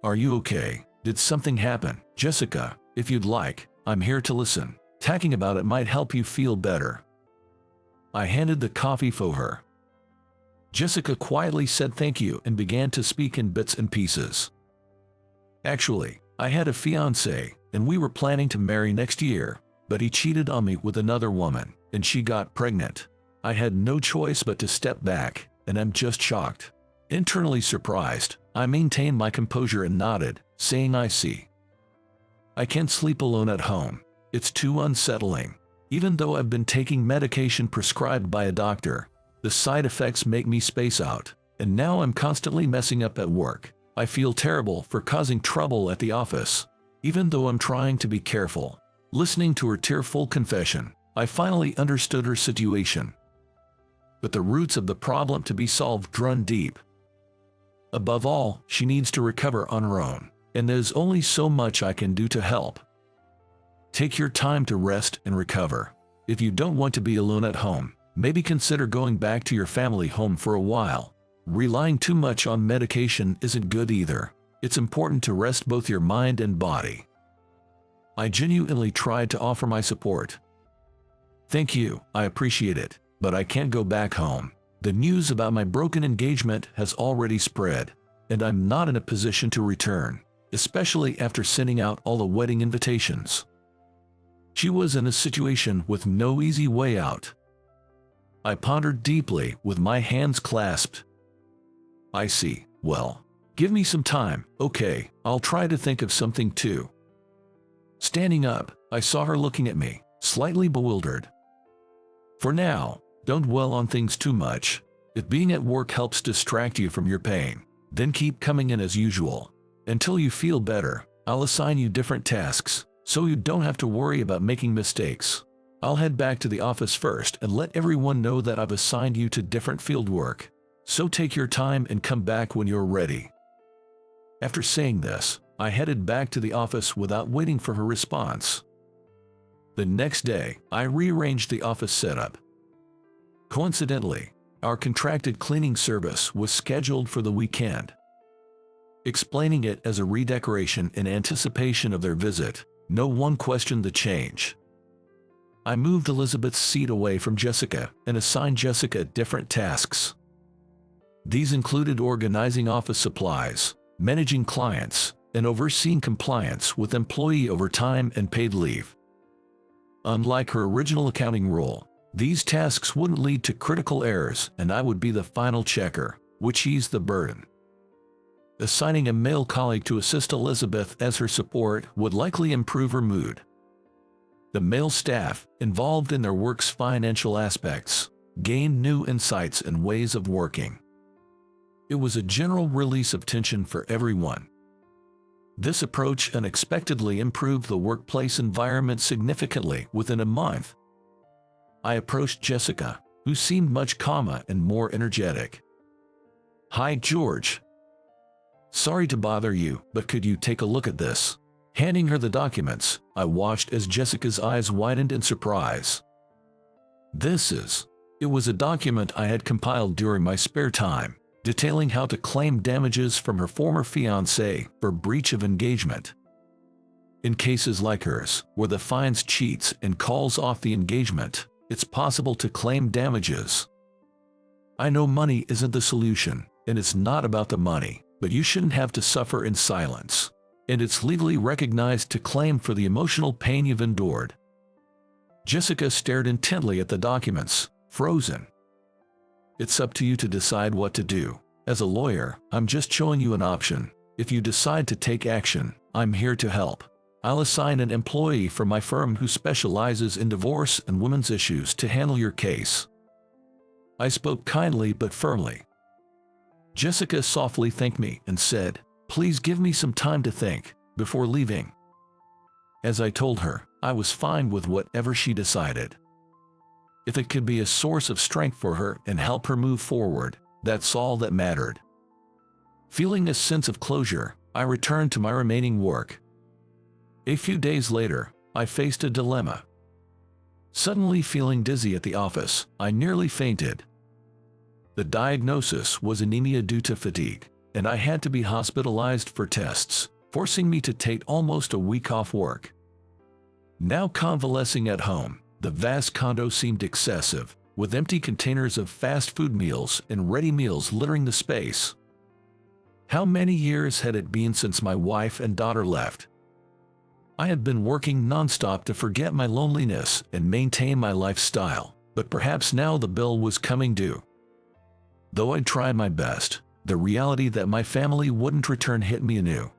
"Are you okay? Did something happen?" "Jessica, if you'd like, I'm here to listen. Talking about it might help you feel better." I handed the coffee for her. Jessica quietly said thank you and began to speak in bits and pieces. "Actually, I had a fiancé, and we were planning to marry next year, but he cheated on me with another woman, and she got pregnant. I had no choice but to step back, and I'm just shocked. Internally surprised, I maintained my composure and nodded, saying I see. I can't sleep alone at home. It's too unsettling. Even though I've been taking medication prescribed by a doctor, the side effects make me space out, and now I'm constantly messing up at work. I feel terrible for causing trouble at the office, even though I'm trying to be careful. Listening to her tearful confession, I finally understood her situation. But the roots of the problem to be solved run deep. Above all, she needs to recover on her own, and there's only so much I can do to help. Take your time to rest and recover. If you don't want to be alone at home, maybe consider going back to your family home for a while. Relying too much on medication isn't good either. It's important to rest both your mind and body. I genuinely tried to offer my support. Thank you, I appreciate it, but I can't go back home. The news about my broken engagement has already spread, and I'm not in a position to return, especially after sending out all the wedding invitations. She was in a situation with no easy way out. I pondered deeply with my hands clasped. I see. Well, give me some time, okay? I'll try to think of something too. Standing up, I saw her looking at me, slightly bewildered. For now, don't dwell on things too much. If being at work helps distract you from your pain, then keep coming in as usual. Until you feel better, I'll assign you different tasks, so you don't have to worry about making mistakes. I'll head back to the office first and let everyone know that I've assigned you to different field work. So take your time and come back when you're ready. After saying this, I headed back to the office without waiting for her response. The next day, I rearranged the office setup. Coincidentally, our contracted cleaning service was scheduled for the weekend. Explaining it as a redecoration in anticipation of their visit, no one questioned the change. I moved Elizabeth's seat away from Jessica and assigned Jessica different tasks. These included organizing office supplies, managing clients, and overseeing compliance with employee overtime and paid leave. Unlike her original accounting role, these tasks wouldn't lead to critical errors, and I would be the final checker, which eased the burden. Assigning a male colleague to assist Elizabeth as her support would likely improve her mood. The male staff, involved in their work's financial aspects, gained new insights and ways of working. It was a general release of tension for everyone. This approach unexpectedly improved the workplace environment significantly within a month. I approached Jessica, who seemed much calmer and more energetic. "Hi, George. Sorry to bother you, but could you take a look at this?" Handing her the documents, I watched as Jessica's eyes widened in surprise. It was a document I had compiled during my spare time, detailing how to claim damages from her former fiancé for breach of engagement. In cases like hers, where the fiance cheats and calls off the engagement, it's possible to claim damages. I know money isn't the solution, and it's not about the money, but you shouldn't have to suffer in silence. And it's legally recognized to claim for the emotional pain you've endured. Jessica stared intently at the documents, frozen. It's up to you to decide what to do. As a lawyer, I'm just showing you an option. If you decide to take action, I'm here to help. I'll assign an employee from my firm who specializes in divorce and women's issues to handle your case. I spoke kindly but firmly. Jessica softly thanked me and said, "Please give me some time to think before leaving." As I told her, I was fine with whatever she decided. If it could be a source of strength for her and help her move forward, that's all that mattered. Feeling a sense of closure, I returned to my remaining work. A few days later, I faced a dilemma. Suddenly feeling dizzy at the office, I nearly fainted. The diagnosis was anemia due to fatigue, and I had to be hospitalized for tests, forcing me to take almost a week off work. Now convalescing at home, the vast condo seemed excessive, with empty containers of fast food meals and ready meals littering the space. How many years had it been since my wife and daughter left? I had been working nonstop to forget my loneliness and maintain my lifestyle, but perhaps now the bill was coming due. Though I tried my best, The reality that my family wouldn't return hit me anew.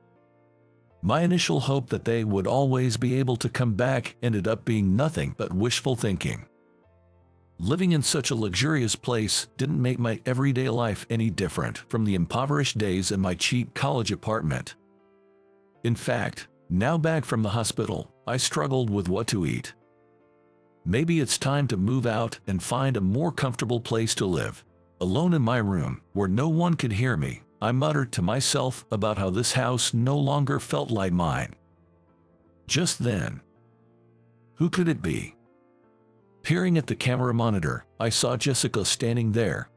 My initial hope that they would always be able to come back ended up being nothing but wishful thinking. Living in such a luxurious place didn't make my everyday life any different from the impoverished days in my cheap college apartment. In fact, now back from the hospital, I struggled with what to eat. Maybe it's time to move out and find a more comfortable place to live. Alone in my room, where no one could hear me, I muttered to myself about how this house no longer felt like mine. Just then, who could it be? Peering at the camera monitor, I saw Jessica standing there.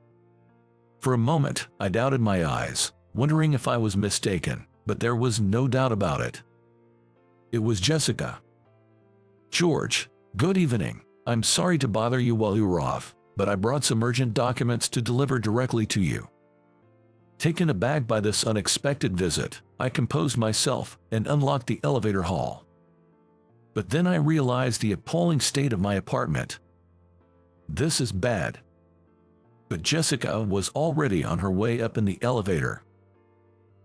For a moment, I doubted my eyes, wondering if I was mistaken, but there was no doubt about it. It was Jessica. "George, good evening. I'm sorry to bother you while you were off, but I brought some urgent documents to deliver directly to you." Taken aback by this unexpected visit, I composed myself and unlocked the elevator hall. But then I realized the appalling state of my apartment. This is bad. But Jessica was already on her way up in the elevator.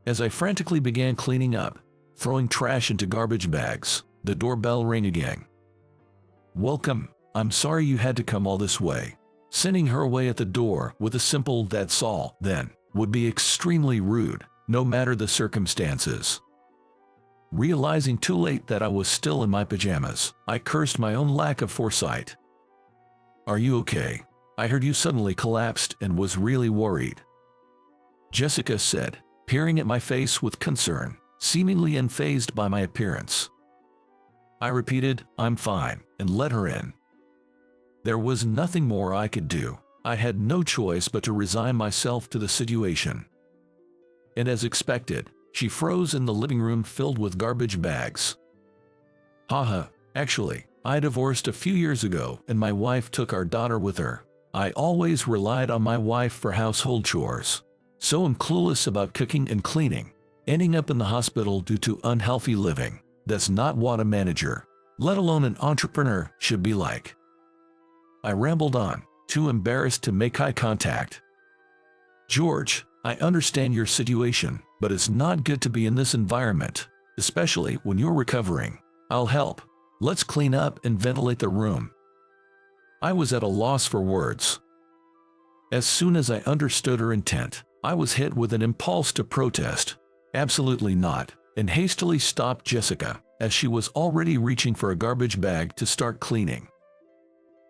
As I frantically began cleaning up, throwing trash into garbage bags, the doorbell rang again. "Welcome, I'm sorry you had to come all this way." Sending her away at the door with a simple "that's all," then, would be extremely rude, no matter the circumstances. Realizing too late that I was still in my pajamas, I cursed my own lack of foresight. "Are you okay? I heard you suddenly collapsed and was really worried," Jessica said, peering at my face with concern, seemingly unfazed by my appearance. I repeated, "I'm fine," and let her in. There was nothing more I could do. I had no choice but to resign myself to the situation. And as expected, she froze in the living room filled with garbage bags. Haha, actually, I divorced a few years ago and my wife took our daughter with her. I always relied on my wife for household chores. So I'm clueless about cooking and cleaning, ending up in the hospital due to unhealthy living. That's not what a manager, let alone an entrepreneur, should be like. I rambled on, too embarrassed to make eye contact. "George, I understand your situation, but it's not good to be in this environment, especially when you're recovering. I'll help. Let's clean up and ventilate the room." I was at a loss for words. As soon as I understood her intent, I was hit with an impulse to protest. "Absolutely not," and hastily stopped Jessica, as she was already reaching for a garbage bag to start cleaning.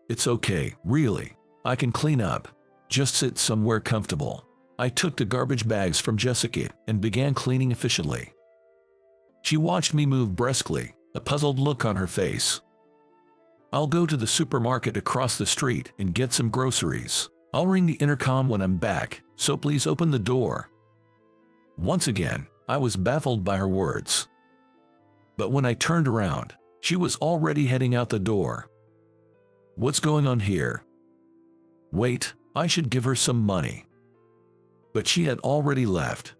"It's okay, really. I can clean up. Just sit somewhere comfortable." I took the garbage bags from Jessica and began cleaning efficiently. She watched me move briskly, a puzzled look on her face. "I'll go to the supermarket across the street and get some groceries. I'll ring the intercom when I'm back, so please open the door." Once again, I was baffled by her words. But when I turned around, she was already heading out the door. What's going on here? Wait, I should give her some money. But she had already left.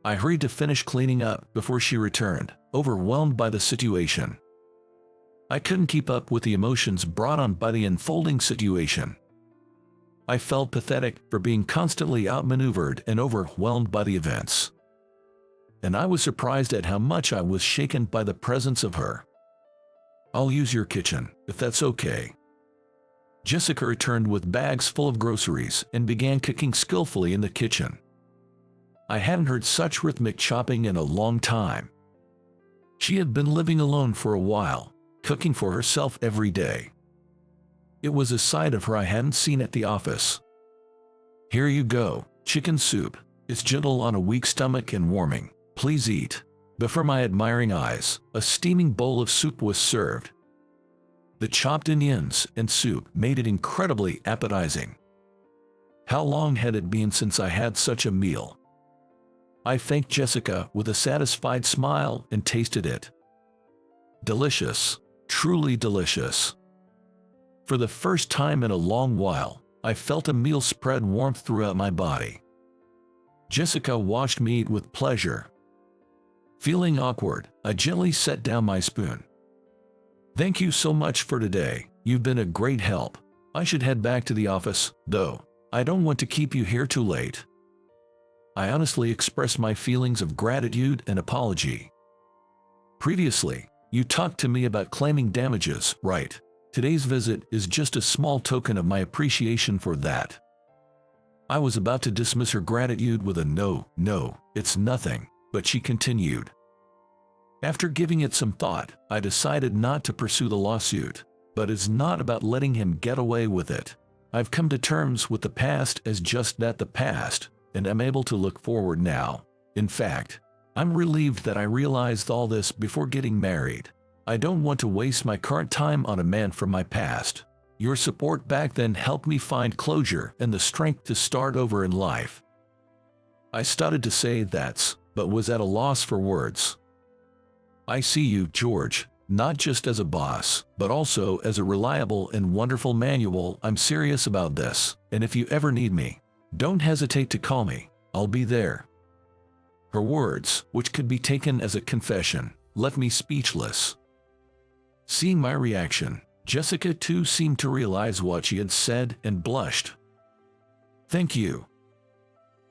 I hurried to finish cleaning up before she returned, overwhelmed by the situation. I couldn't keep up with the emotions brought on by the unfolding situation. I felt pathetic for being constantly outmaneuvered and overwhelmed by the events. And I was surprised at how much I was shaken by the presence of her. "I'll use your kitchen, if that's okay." Jessica returned with bags full of groceries and began cooking skillfully in the kitchen. I hadn't heard such rhythmic chopping in a long time. She had been living alone for a while, cooking for herself every day. It was a side of her I hadn't seen at the office. "Here you go, chicken soup. It's gentle on a weak stomach and warming. Please eat." Before my admiring eyes, a steaming bowl of soup was served. The chopped onions and soup made it incredibly appetizing. How long had it been since I had such a meal? I thanked Jessica with a satisfied smile and tasted it. Delicious, truly delicious. For the first time in a long while, I felt a meal spread warmth throughout my body. Jessica watched me eat with pleasure. Feeling awkward, I gently set down my spoon. "Thank you so much for today. You've been a great help. I should head back to the office, though. I don't want to keep you here too late." I honestly expressed my feelings of gratitude and apology. Previously, you talked to me about claiming damages, right? Today's visit is just a small token of my appreciation for that. I was about to dismiss her gratitude with a no, it's nothing, but she continued. After giving it some thought, I decided not to pursue the lawsuit, but it's not about letting him get away with it. I've come to terms with the past as just that, the past, and I'm able to look forward now. In fact, I'm relieved that I realized all this before getting married. I don't want to waste my current time on a man from my past. Your support back then helped me find closure and the strength to start over in life. I started to say that, but was at a loss for words. I see you, George, not just as a boss, but also as a reliable and wonderful manual. I'm serious about this, and if you ever need me, don't hesitate to call me. I'll be there. Her words, which could be taken as a confession, left me speechless. Seeing my reaction, Jessica too seemed to realize what she had said and blushed. Thank you.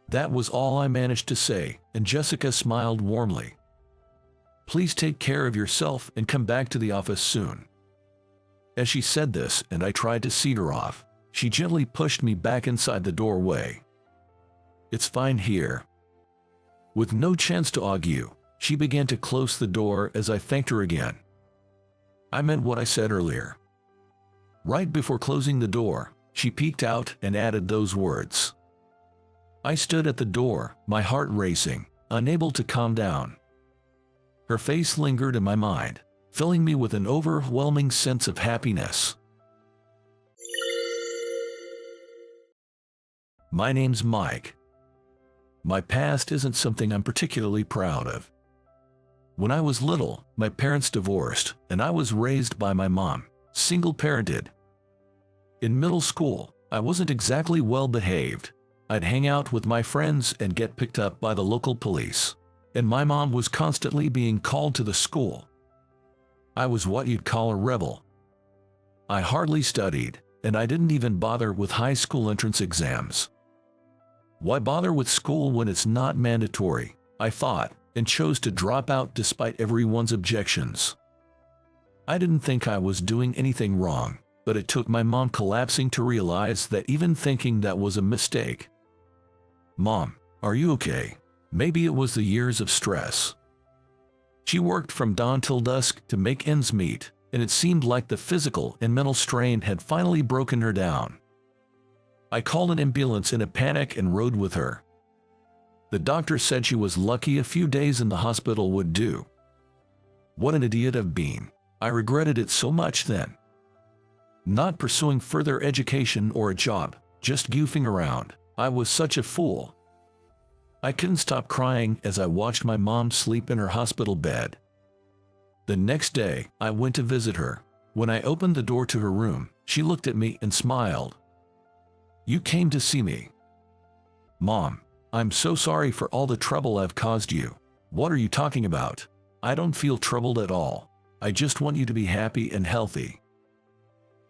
That was all I managed to say, and Jessica smiled warmly. Please take care of yourself and come back to the office soon. As she said this and I tried to see her off, she gently pushed me back inside the doorway. It's fine here. With no chance to argue, she began to close the door as I thanked her again. I meant what I said earlier. Right before closing the door, she peeked out and added those words. I stood at the door, my heart racing, unable to calm down. Her face lingered in my mind, filling me with an overwhelming sense of happiness. My name's Mike. My past isn't something I'm particularly proud of. When I was little, my parents divorced, and I was raised by my mom, single-parented. In middle school, I wasn't exactly well-behaved. I'd hang out with my friends and get picked up by the local police, and my mom was constantly being called to the school. I was what you'd call a rebel. I hardly studied, and I didn't even bother with high school entrance exams. Why bother with school when it's not mandatory, I thought, and chose to drop out despite everyone's objections. I didn't think I was doing anything wrong, but it took my mom collapsing to realize that even thinking that was a mistake. Mom, are you okay? Maybe it was the years of stress. She worked from dawn till dusk to make ends meet, and it seemed like the physical and mental strain had finally broken her down. I called an ambulance in a panic and rode with her. The doctor said she was lucky a few days in the hospital would do. What an idiot I've been. I regretted it so much then. Not pursuing further education or a job, just goofing around. I was such a fool. I couldn't stop crying as I watched my mom sleep in her hospital bed. The next day, I went to visit her. When I opened the door to her room, she looked at me and smiled. You came to see me. Mom, I'm so sorry for all the trouble I've caused you. What are you talking about? I don't feel troubled at all. I just want you to be happy and healthy.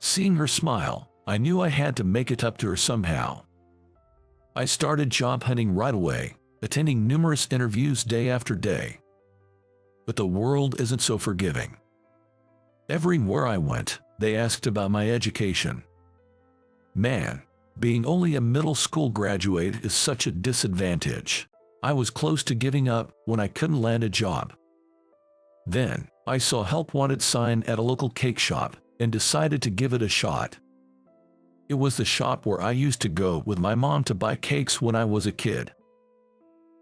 Seeing her smile, I knew I had to make it up to her somehow. I started job hunting right away, attending numerous interviews day after day. But the world isn't so forgiving. Everywhere I went, they asked about my education. Man, being only a middle school graduate is such a disadvantage. I was close to giving up when I couldn't land a job. Then, I saw a help wanted sign at a local cake shop and decided to give it a shot. It was the shop where I used to go with my mom to buy cakes when I was a kid.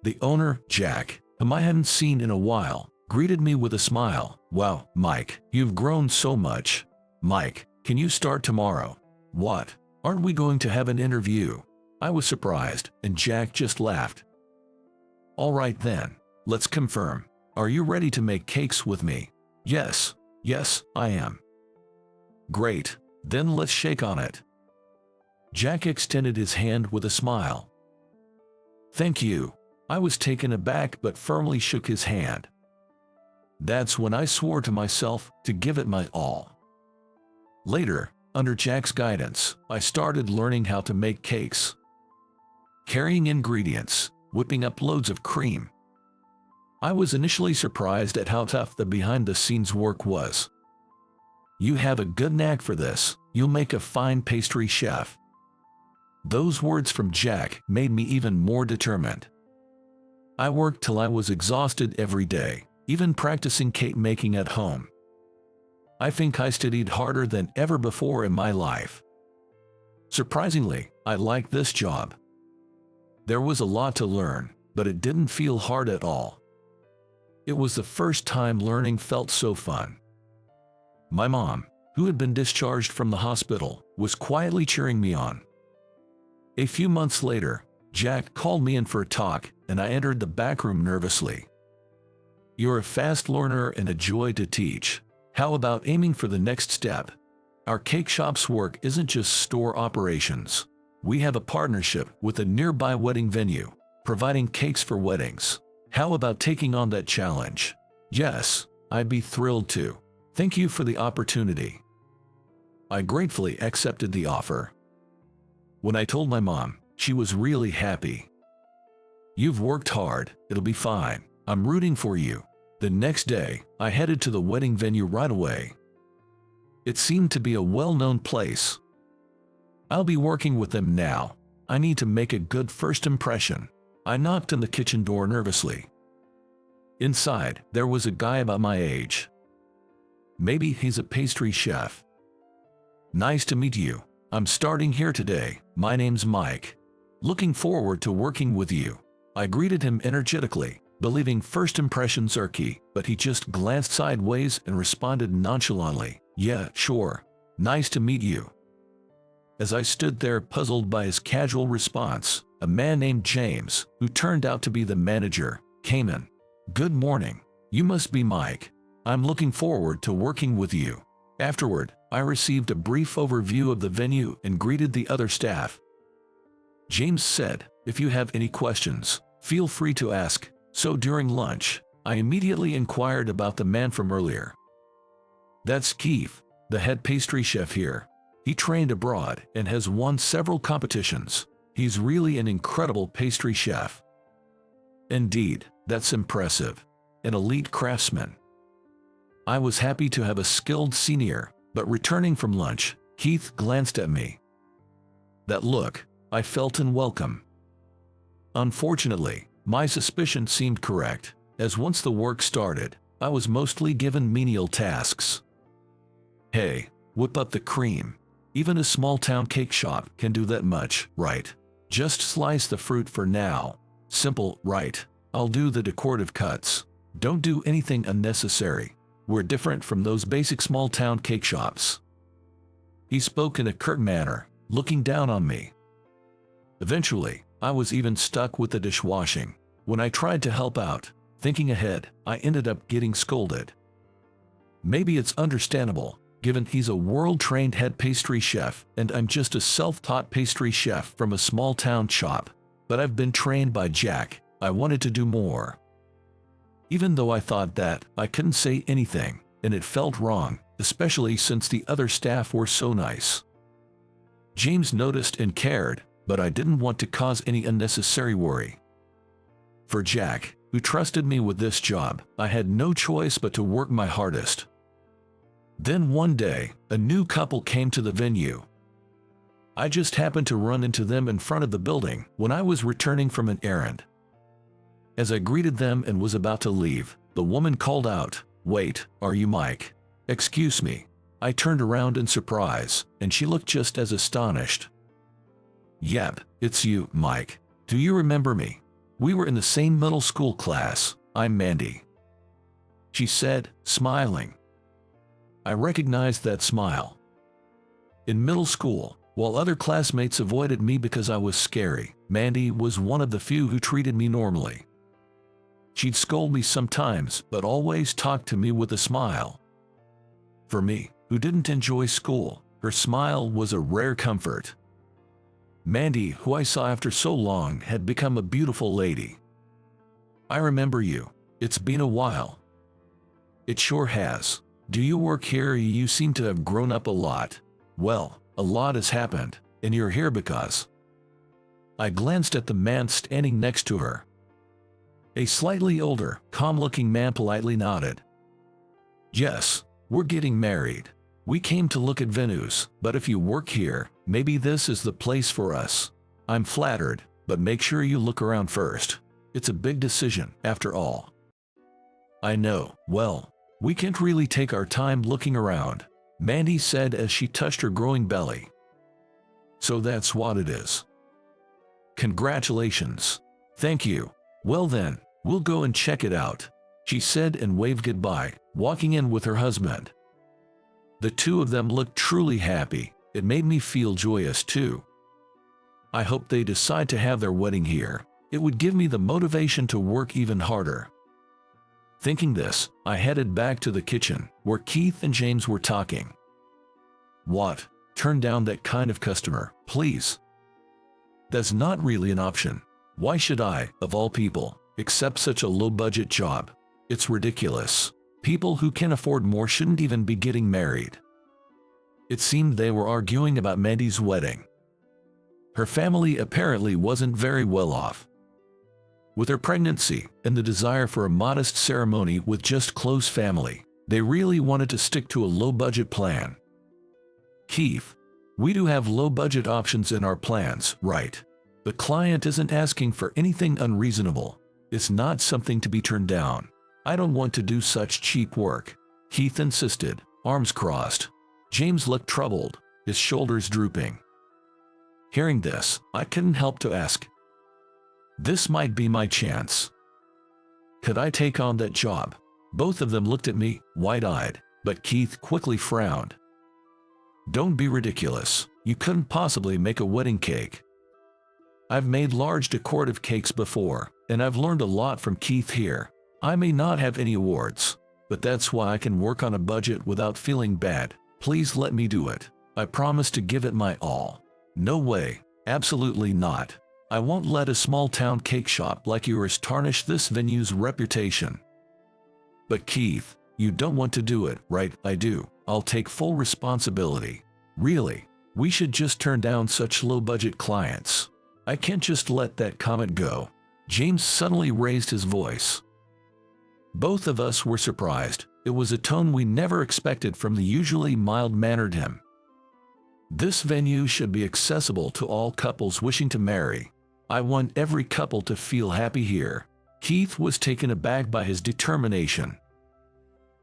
The owner, Jack, whom I hadn't seen in a while, greeted me with a smile. Wow, Mike, you've grown so much. Mike, can you start tomorrow? What? Aren't we going to have an interview? I was surprised, and Jack just laughed. All right then, let's confirm. Are you ready to make cakes with me? Yes, I am. Great, then let's shake on it. Jack extended his hand with a smile. Thank you. I was taken aback but firmly shook his hand. That's when I swore to myself to give it my all. Later, under Jack's guidance, I started learning how to make cakes. Carrying ingredients, whipping up loads of cream. I was initially surprised at how tough the behind-the-scenes work was. "You have a good knack for this. You'll make a fine pastry chef." Those words from Jack made me even more determined. I worked till I was exhausted every day, even practicing cake making at home. I think I studied harder than ever before in my life. Surprisingly, I liked this job. There was a lot to learn, but it didn't feel hard at all. It was the first time learning felt so fun. My mom, who had been discharged from the hospital, was quietly cheering me on. A few months later, Jack called me in for a talk, and I entered the back room nervously. "You're a fast learner and a joy to teach. How about aiming for the next step? Our cake shop's work isn't just store operations. We have a partnership with a nearby wedding venue, providing cakes for weddings. How about taking on that challenge?" "Yes, I'd be thrilled to. Thank you for the opportunity." I gratefully accepted the offer. When I told my mom, she was really happy. "You've worked hard, it'll be fine. I'm rooting for you." The next day, I headed to the wedding venue right away. It seemed to be a well-known place. I'll be working with them now. I need to make a good first impression. I knocked on the kitchen door nervously. Inside, there was a guy about my age. Maybe he's a pastry chef. "Nice to meet you. I'm starting here today. My name's Mike. Looking forward to working with you." I greeted him energetically, believing first impressions are key, but he just glanced sideways and responded nonchalantly, "Yeah, sure. Nice to meet you." As I stood there puzzled by his casual response, a man named James, who turned out to be the manager, came in. "Good morning. You must be Mike. I'm looking forward to working with you." Afterward, I received a brief overview of the venue and greeted the other staff. James said, "If you have any questions, feel free to ask." So during lunch, I immediately inquired about the man from earlier. "That's Keith, the head pastry chef here. He trained abroad and has won several competitions. He's really an incredible pastry chef." "Indeed, that's impressive. An elite craftsman." I was happy to have a skilled senior, but returning from lunch, Keith glanced at me. That look, I felt unwelcome. Unfortunately, my suspicion seemed correct, as once the work started, I was mostly given menial tasks. "Hey, whip up the cream. Even a small-town cake shop can do that much, right? Just slice the fruit for now. Simple, right? I'll do the decorative cuts. Don't do anything unnecessary. We're different from those basic small-town cake shops." He spoke in a curt manner, looking down on me. Eventually, I was even stuck with the dishwashing. When I tried to help out, thinking ahead, I ended up getting scolded. Maybe it's understandable, given he's a world-trained head pastry chef and I'm just a self-taught pastry chef from a small-town shop. But I've been trained by Jack. I wanted to do more. Even though I thought that, I couldn't say anything, and it felt wrong, especially since the other staff were so nice. James noticed and cared, but I didn't want to cause any unnecessary worry. For Jack, who trusted me with this job, I had no choice but to work my hardest. Then one day, a new couple came to the venue. I just happened to run into them in front of the building when I was returning from an errand. As I greeted them and was about to leave, the woman called out, "Wait, are you Mike?" "Excuse me." I turned around in surprise, and she looked just as astonished. "Yep, it's you, Mike. Do you remember me? We were in the same middle school class. I'm Mandy," she said, smiling. I recognized that smile. In middle school, while other classmates avoided me because I was scary, Mandy was one of the few who treated me normally. She'd scold me sometimes, but always talk to me with a smile. For me, who didn't enjoy school, her smile was a rare comfort. Mandy, who I saw after so long, had become a beautiful lady. "I remember you. It's been a while." "It sure has. Do you work here? You seem to have grown up a lot." "Well, a lot has happened, and you're here because..." I glanced at the man standing next to her. A slightly older, calm-looking man politely nodded. Yes, we're getting married. We came to look at venues, but if you work here, maybe this is the place for us. I'm flattered, but make sure you look around first. It's a big decision, after all. I know. Well, we can't really take our time looking around, Mandy said as she touched her growing belly. So that's what it is. Congratulations. Thank you. Well then, we'll go and check it out, she said and waved goodbye, walking in with her husband. The two of them looked truly happy. It made me feel joyous too. I hope they decide to have their wedding here. It would give me the motivation to work even harder. Thinking this, I headed back to the kitchen, where Keith and James were talking. What? Turn down that kind of customer, please. That's not really an option. Why should I, of all people, accept such a low-budget job? It's ridiculous. People who can afford more shouldn't even be getting married. It seemed they were arguing about Mandy's wedding. Her family apparently wasn't very well off. With her pregnancy and the desire for a modest ceremony with just close family, they really wanted to stick to a low-budget plan. Keith, we do have low-budget options in our plans, right? The client isn't asking for anything unreasonable. It's not something to be turned down. I don't want to do such cheap work, Keith insisted, arms crossed. James looked troubled, his shoulders drooping. Hearing this, I couldn't help to ask. This might be my chance. Could I take on that job? Both of them looked at me, wide-eyed, but Keith quickly frowned. Don't be ridiculous. You couldn't possibly make a wedding cake. I've made large decorative cakes before, and I've learned a lot from Keith here. I may not have any awards, but that's why I can work on a budget without feeling bad. Please let me do it. I promise to give it my all. No way. Absolutely not. I won't let a small-town cake shop like yours tarnish this venue's reputation. But Keith, you don't want to do it, right? I do. I'll take full responsibility. Really, we should just turn down such low-budget clients. I can't just let that comment go. James suddenly raised his voice. Both of us were surprised. It was a tone we never expected from the usually mild-mannered him. This venue should be accessible to all couples wishing to marry. I want every couple to feel happy here. Keith was taken aback by his determination.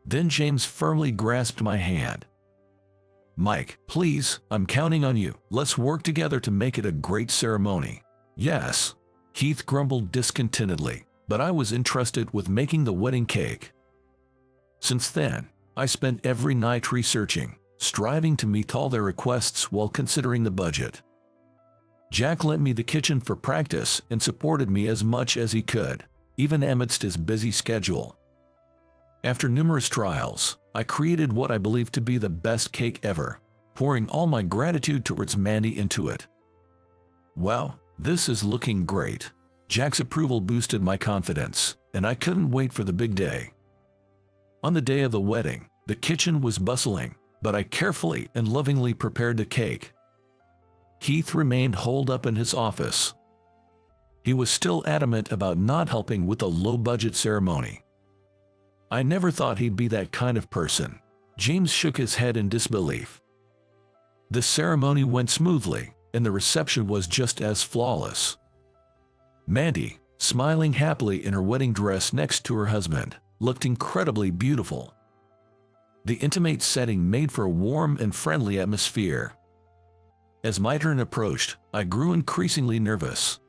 Then James firmly grasped my hand. Mike, please, I'm counting on you. Let's work together to make it a great ceremony. Yes, Keith grumbled discontentedly, but I was entrusted with making the wedding cake. Since then, I spent every night researching, striving to meet all their requests while considering the budget. Jack lent me the kitchen for practice and supported me as much as he could, even amidst his busy schedule. After numerous trials, I created what I believe to be the best cake ever, pouring all my gratitude towards Mandy into it. Wow, this is looking great. Jack's approval boosted my confidence, and I couldn't wait for the big day. On the day of the wedding, the kitchen was bustling, but I carefully and lovingly prepared the cake. Keith remained holed up in his office. He was still adamant about not helping with the low-budget ceremony. I never thought he'd be that kind of person. James shook his head in disbelief. The ceremony went smoothly, and the reception was just as flawless. Mandy, smiling happily in her wedding dress next to her husband, looked incredibly beautiful. The intimate setting made for a warm and friendly atmosphere. As my turn approached, I grew increasingly nervous.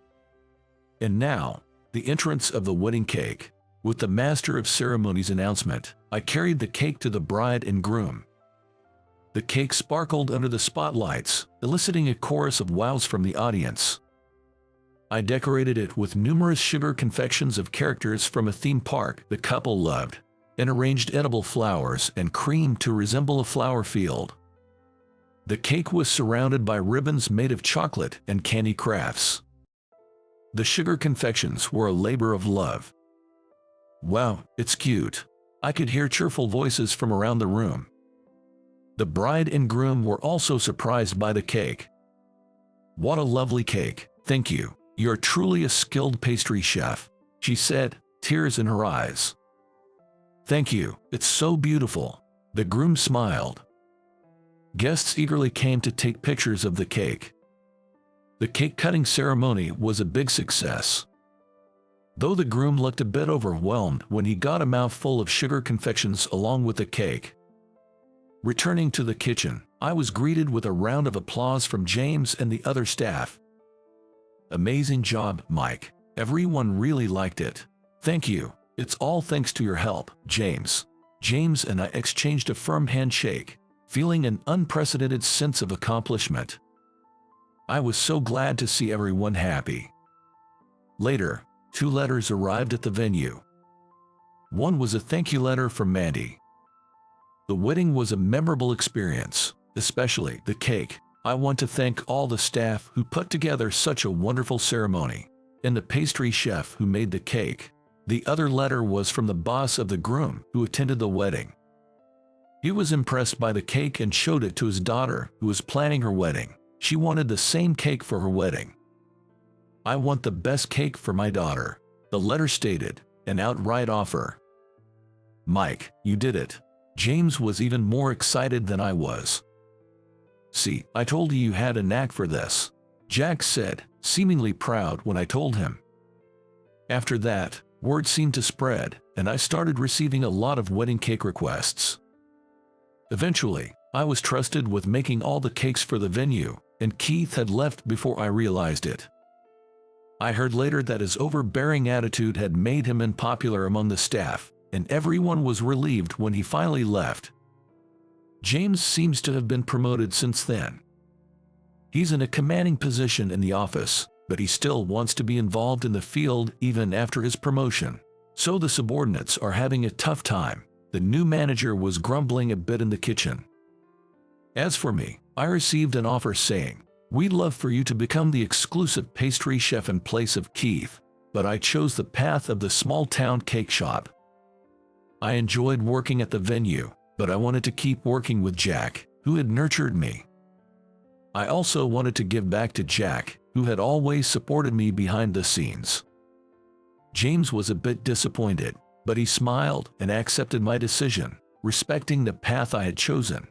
And now, the entrance of the wedding cake. With the master of ceremonies announcement, I carried the cake to the bride and groom. The cake sparkled under the spotlights, eliciting a chorus of wows from the audience. I decorated it with numerous sugar confections of characters from a theme park the couple loved, and arranged edible flowers and cream to resemble a flower field. The cake was surrounded by ribbons made of chocolate and candy crafts. The sugar confections were a labor of love. Wow, it's cute. I could hear cheerful voices from around the room. The bride and groom were also surprised by the cake. What a lovely cake, thank you, "You're truly a skilled pastry chef," she said, tears in her eyes. "Thank you, it's so beautiful." The groom smiled. Guests eagerly came to take pictures of the cake. The cake-cutting ceremony was a big success. Though the groom looked a bit overwhelmed when he got a mouthful of sugar confections along with the cake. Returning to the kitchen, I was greeted with a round of applause from James and the other staff. "Amazing job, Mike. Everyone really liked it." "Thank you. It's all thanks to your help, James." James and I exchanged a firm handshake, feeling an unprecedented sense of accomplishment. I was so glad to see everyone happy. Later, 2 letters arrived at the venue. One was a thank you letter from Mandy. The wedding was a memorable experience, especially the cake. "I want to thank all the staff who put together such a wonderful ceremony, and the pastry chef who made the cake." The other letter was from the boss of the groom who attended the wedding. He was impressed by the cake and showed it to his daughter who was planning her wedding. She wanted the same cake for her wedding. "I want the best cake for my daughter," the letter stated, an outright offer. "Mike, you did it." James was even more excited than I was. "See, I told you you had a knack for this," Jack said, seemingly proud when I told him. After that, word seemed to spread, and I started receiving a lot of wedding cake requests. Eventually, I was trusted with making all the cakes for the venue, and Keith had left before I realized it. I heard later that his overbearing attitude had made him unpopular among the staff, and everyone was relieved when he finally left. James seems to have been promoted since then. He's in a commanding position in the office, but he still wants to be involved in the field even after his promotion. So the subordinates are having a tough time. The new manager was grumbling a bit in the kitchen. As for me, I received an offer saying, "We'd love for you to become the exclusive pastry chef in place of Keith," but I chose the path of the small-town cake shop. I enjoyed working at the venue, but I wanted to keep working with Jack, who had nurtured me. I also wanted to give back to Jack, who had always supported me behind the scenes. James was a bit disappointed, but he smiled and accepted my decision, respecting the path I had chosen.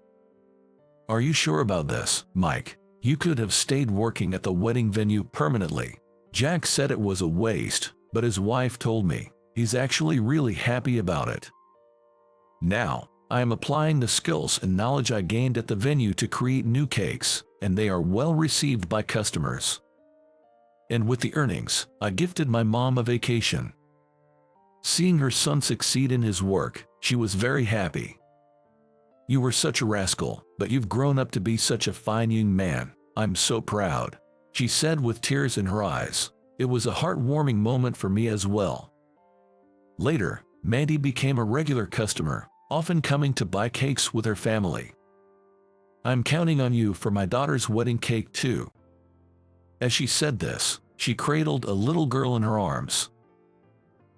"Are you sure about this, Mike? You could have stayed working at the wedding venue permanently." Jack said it was a waste, but his wife told me he's actually really happy about it. Now, I am applying the skills and knowledge I gained at the venue to create new cakes, and they are well received by customers. And with the earnings, I gifted my mom a vacation. Seeing her son succeed in his work, she was very happy. "You were such a rascal, but you've grown up to be such a fine young man. I'm so proud," she said with tears in her eyes. It was a heartwarming moment for me as well. Later, Mandy became a regular customer, often coming to buy cakes with her family. "I'm counting on you for my daughter's wedding cake too." As she said this, she cradled a little girl in her arms.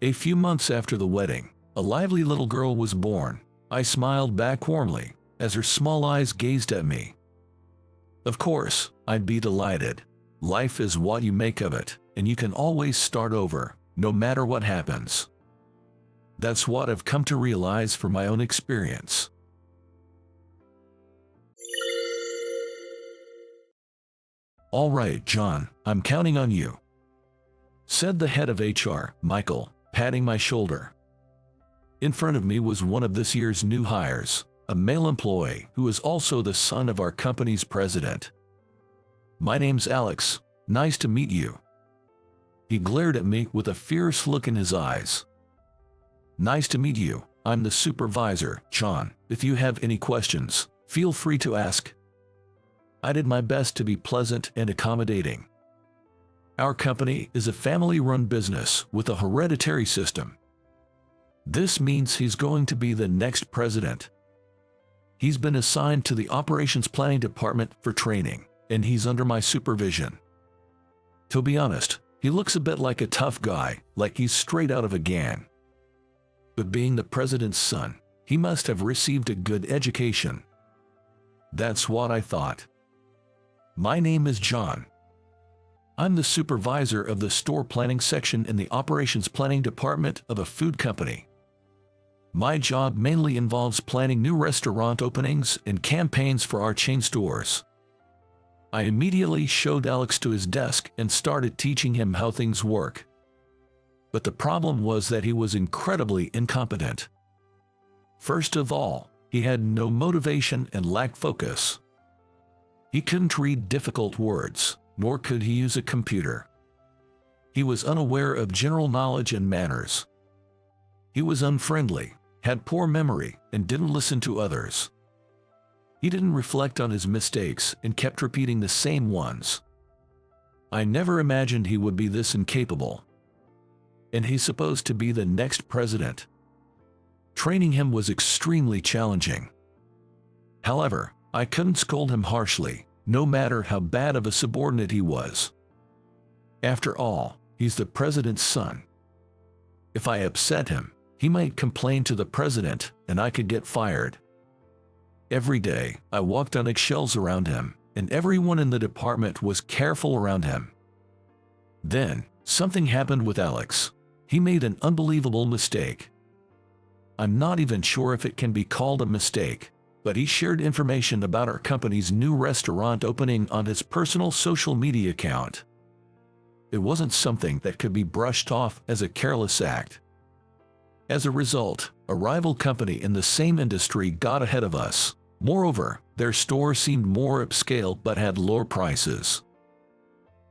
A few months after the wedding, a lively little girl was born. I smiled back warmly as her small eyes gazed at me. Of course, I'd be delighted. Life is what you make of it, and you can always start over, no matter what happens. That's what I've come to realize from my own experience. "All right, John, I'm counting on you," said the head of HR, Michael, patting my shoulder. In front of me was one of this year's new hires, a male employee who is also the son of our company's president. "My name's Alex. Nice to meet you." He glared at me with a fierce look in his eyes. "Nice to meet you. I'm the supervisor, John. If you have any questions, feel free to ask." I did my best to be pleasant and accommodating. Our company is a family-run business with a hereditary system. This means he's going to be the next president. He's been assigned to the operations planning department for training, and he's under my supervision. To be honest, he looks a bit like a tough guy, like he's straight out of a gang. But being the president's son, he must have received a good education. That's what I thought. "My name is John. I'm the supervisor of the store planning section in the operations planning department of a food company. My job mainly involves planning new restaurant openings and campaigns for our chain stores. I immediately showed Alex to his desk and started teaching him how things work. But the problem was that he was incredibly incompetent. First of all, he had no motivation and lacked focus. He couldn't read difficult words, nor could he use a computer. He was unaware of general knowledge and manners. He was unfriendly, had poor memory, and didn't listen to others. He didn't reflect on his mistakes and kept repeating the same ones. I never imagined he would be this incapable. And he's supposed to be the next president. Training him was extremely challenging. However, I couldn't scold him harshly, no matter how bad of a subordinate he was. After all, he's the president's son. If I upset him, he might complain to the president, and I could get fired. Every day, I walked on eggshells around him, and everyone in the department was careful around him. Then, something happened with Alex. He made an unbelievable mistake. I'm not even sure if it can be called a mistake, but he shared information about our company's new restaurant opening on his personal social media account. It wasn't something that could be brushed off as a careless act. As a result, a rival company in the same industry got ahead of us. Moreover, their store seemed more upscale but had lower prices.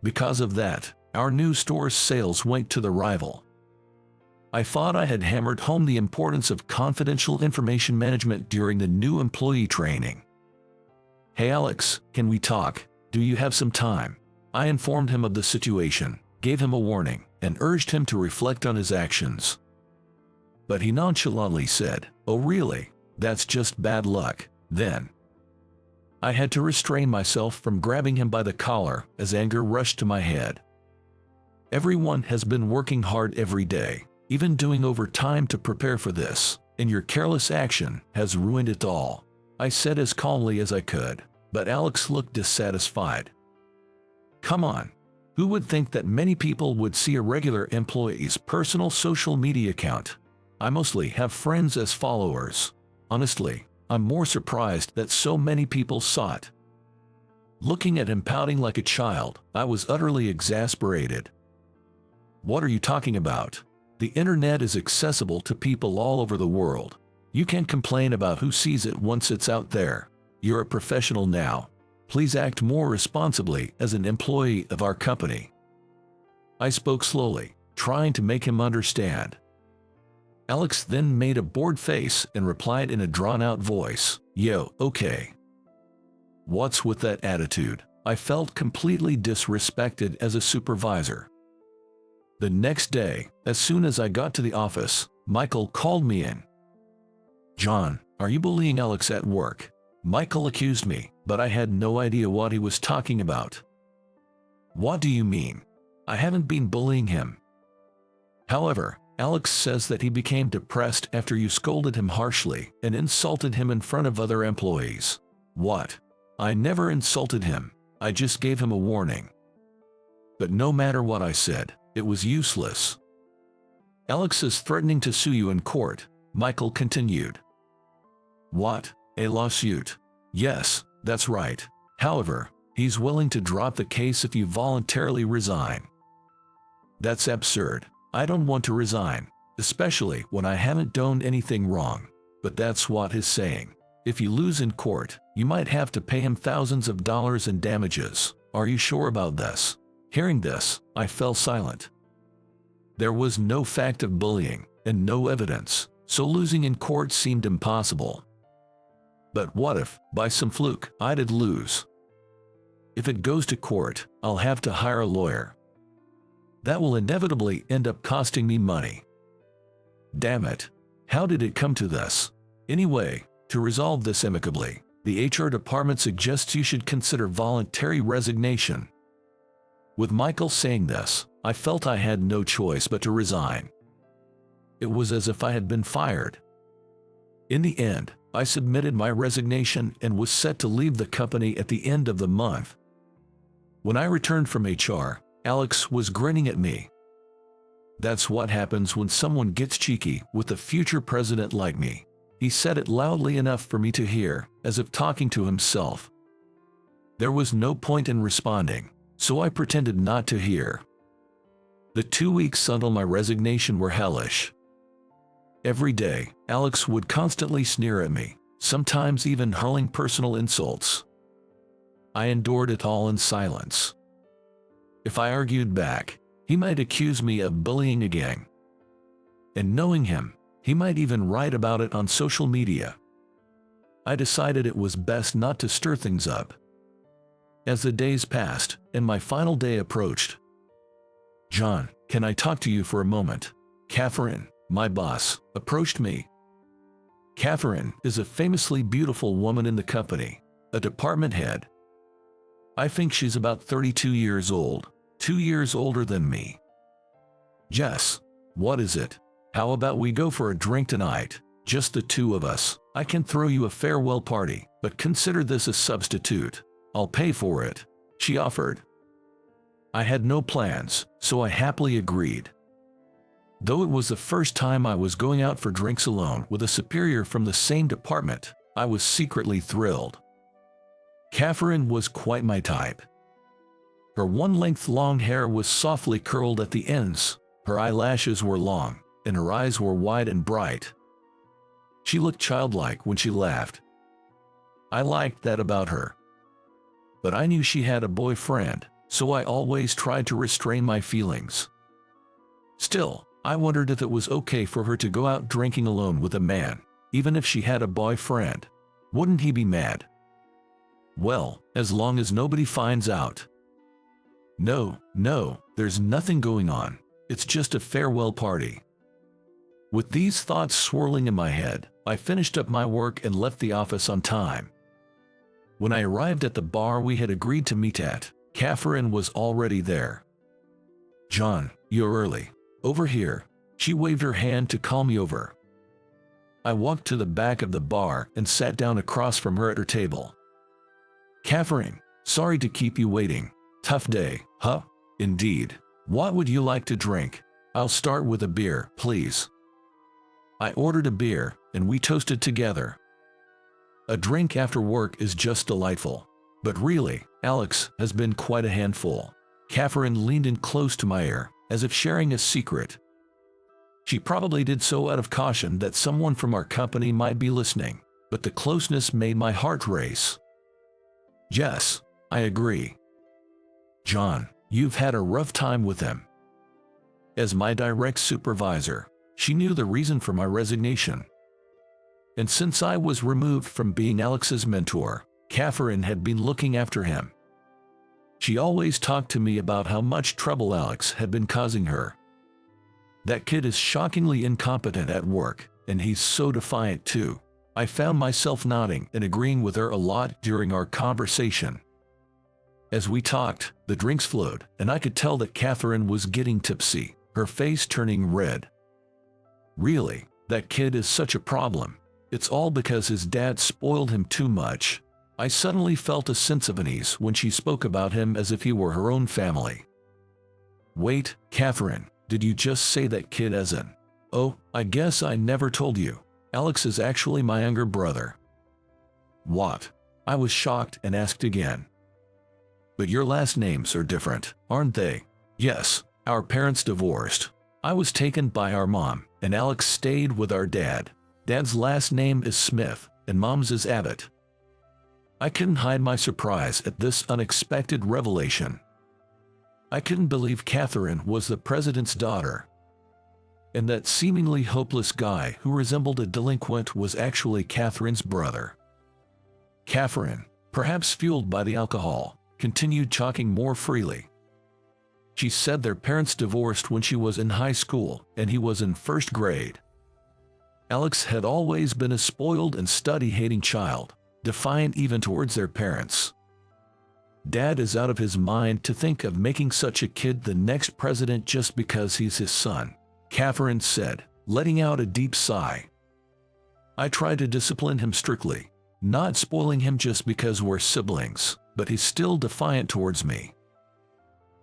Because of that, our new store's sales went to the rival. I thought I had hammered home the importance of confidential information management during the new employee training. "Hey Alex, can we talk? Do you have some time?" I informed him of the situation, gave him a warning, and urged him to reflect on his actions. But he nonchalantly said, "Oh really? That's just bad luck, then." I had to restrain myself from grabbing him by the collar as anger rushed to my head. Everyone has been working hard every day, even doing overtime to prepare for this, and your careless action has ruined it all, I said as calmly as I could, but Alex looked dissatisfied. Come on, who would think that many people would see a regular employee's personal social media account? I mostly have friends as followers. Honestly, I'm more surprised that so many people saw it. Looking at him pouting like a child, I was utterly exasperated. What are you talking about? The internet is accessible to people all over the world. You can't complain about who sees it once it's out there. You're a professional now. Please act more responsibly as an employee of our company. I spoke slowly, trying to make him understand. Alex then made a bored face and replied in a drawn-out voice, "Yo, okay." What's with that attitude? I felt completely disrespected as a supervisor. The next day, as soon as I got to the office, Michael called me in. "John, are you bullying Alex at work?" Michael accused me, but I had no idea what he was talking about. "What do you mean? I haven't been bullying him." However, Alex says that he became depressed after you scolded him harshly and insulted him in front of other employees. What? I never insulted him. I just gave him a warning. But no matter what I said, it was useless. Alex is threatening to sue you in court, Michael continued. What? A lawsuit? Yes, that's right. However, he's willing to drop the case if you voluntarily resign. That's absurd. I don't want to resign, especially when I haven't done anything wrong. But that's what he's saying. If you lose in court, you might have to pay him thousands of dollars in damages. Are you sure about this? Hearing this, I fell silent. There was no fact of bullying and no evidence, so losing in court seemed impossible. But what if, by some fluke, I did lose? If it goes to court, I'll have to hire a lawyer. That will inevitably end up costing me money. Damn it. How did it come to this? Anyway, to resolve this amicably, the HR department suggests you should consider voluntary resignation. With Michael saying this, I felt I had no choice but to resign. It was as if I had been fired. In the end, I submitted my resignation and was set to leave the company at the end of the month. When I returned from HR, Alex was grinning at me. That's what happens when someone gets cheeky with a future president like me. He said it loudly enough for me to hear, as if talking to himself. There was no point in responding, so I pretended not to hear. The 2 weeks until my resignation were hellish. Every day, Alex would constantly sneer at me, sometimes even hurling personal insults. I endured it all in silence. If I argued back, he might accuse me of bullying again. And knowing him, he might even write about it on social media. I decided it was best not to stir things up. As the days passed and my final day approached, "John, can I talk to you for a moment?" Catherine, my boss, approached me. Catherine is a famously beautiful woman in the company, a department head. I think she's about 32 years old, 2 years older than me. "Jess, what is it? How about we go for a drink tonight? Just the two of us. I can throw you a farewell party, but consider this a substitute. I'll pay for it," she offered. I had no plans, so I happily agreed. Though it was the first time I was going out for drinks alone with a superior from the same department, I was secretly thrilled. Catherine was quite my type. Her one-length long hair was softly curled at the ends, her eyelashes were long, and her eyes were wide and bright. She looked childlike when she laughed. I liked that about her. But I knew she had a boyfriend, so I always tried to restrain my feelings. Still, I wondered if it was okay for her to go out drinking alone with a man, even if she had a boyfriend. Wouldn't he be mad? Well, as long as nobody finds out. No, there's nothing going on. It's just a farewell party. With these thoughts swirling in my head, I finished up my work and left the office on time. When I arrived at the bar we had agreed to meet at, Catherine was already there. "John, you're early. Over here." She waved her hand to call me over. I walked to the back of the bar and sat down across from her at her table. "Catherine, sorry to keep you waiting. Tough day, huh?" "Indeed. What would you like to drink?" "I'll start with a beer, please." I ordered a beer, and we toasted together. A drink after work is just delightful. But really, Alex has been quite a handful. Catherine leaned in close to my ear, as if sharing a secret. She probably did so out of caution that someone from our company might be listening, but the closeness made my heart race. "Jess, I agree. John, you've had a rough time with him." As my direct supervisor, she knew the reason for my resignation. And since I was removed from being Alex's mentor, Catherine had been looking after him. She always talked to me about how much trouble Alex had been causing her. "That kid is shockingly incompetent at work, and he's so defiant too." I found myself nodding and agreeing with her a lot during our conversation. As we talked, the drinks flowed, and I could tell that Catherine was getting tipsy, her face turning red. "Really, that kid is such a problem. It's all because his dad spoiled him too much." I suddenly felt a sense of unease when she spoke about him as if he were her own family. "Wait, Catherine, did you just say that kid as in?" "Oh, I guess I never told you. Alex is actually my younger brother." "What?" I was shocked and asked again. "But your last names are different, aren't they?" "Yes, our parents divorced. I was taken by our mom, and Alex stayed with our dad. Dad's last name is Smith, and Mom's is Abbott." I couldn't hide my surprise at this unexpected revelation. I couldn't believe Catherine was the president's daughter. And that seemingly hopeless guy who resembled a delinquent was actually Catherine's brother. Catherine, perhaps fueled by the alcohol, continued talking more freely. She said their parents divorced when she was in high school and he was in first grade. Alex had always been a spoiled and study-hating child, defiant even towards their parents. Dad is out of his mind to think of making such a kid the next president just because he's his son, Catherine said, letting out a deep sigh. I tried to discipline him strictly, not spoiling him just because we're siblings, but he's still defiant towards me.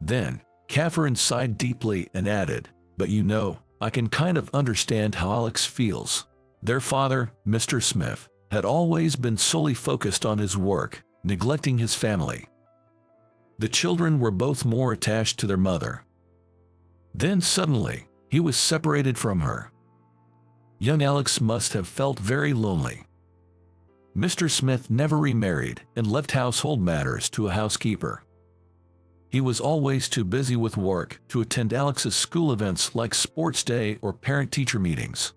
Then, Catherine sighed deeply and added, "But you know, I can kind of understand how Alex feels." Their father, Mr. Smith, had always been solely focused on his work, neglecting his family. The children were both more attached to their mother. Then suddenly, he was separated from her. Young Alex must have felt very lonely. Mr. Smith never remarried and left household matters to a housekeeper. He was always too busy with work to attend Alex's school events like sports day or parent-teacher meetings.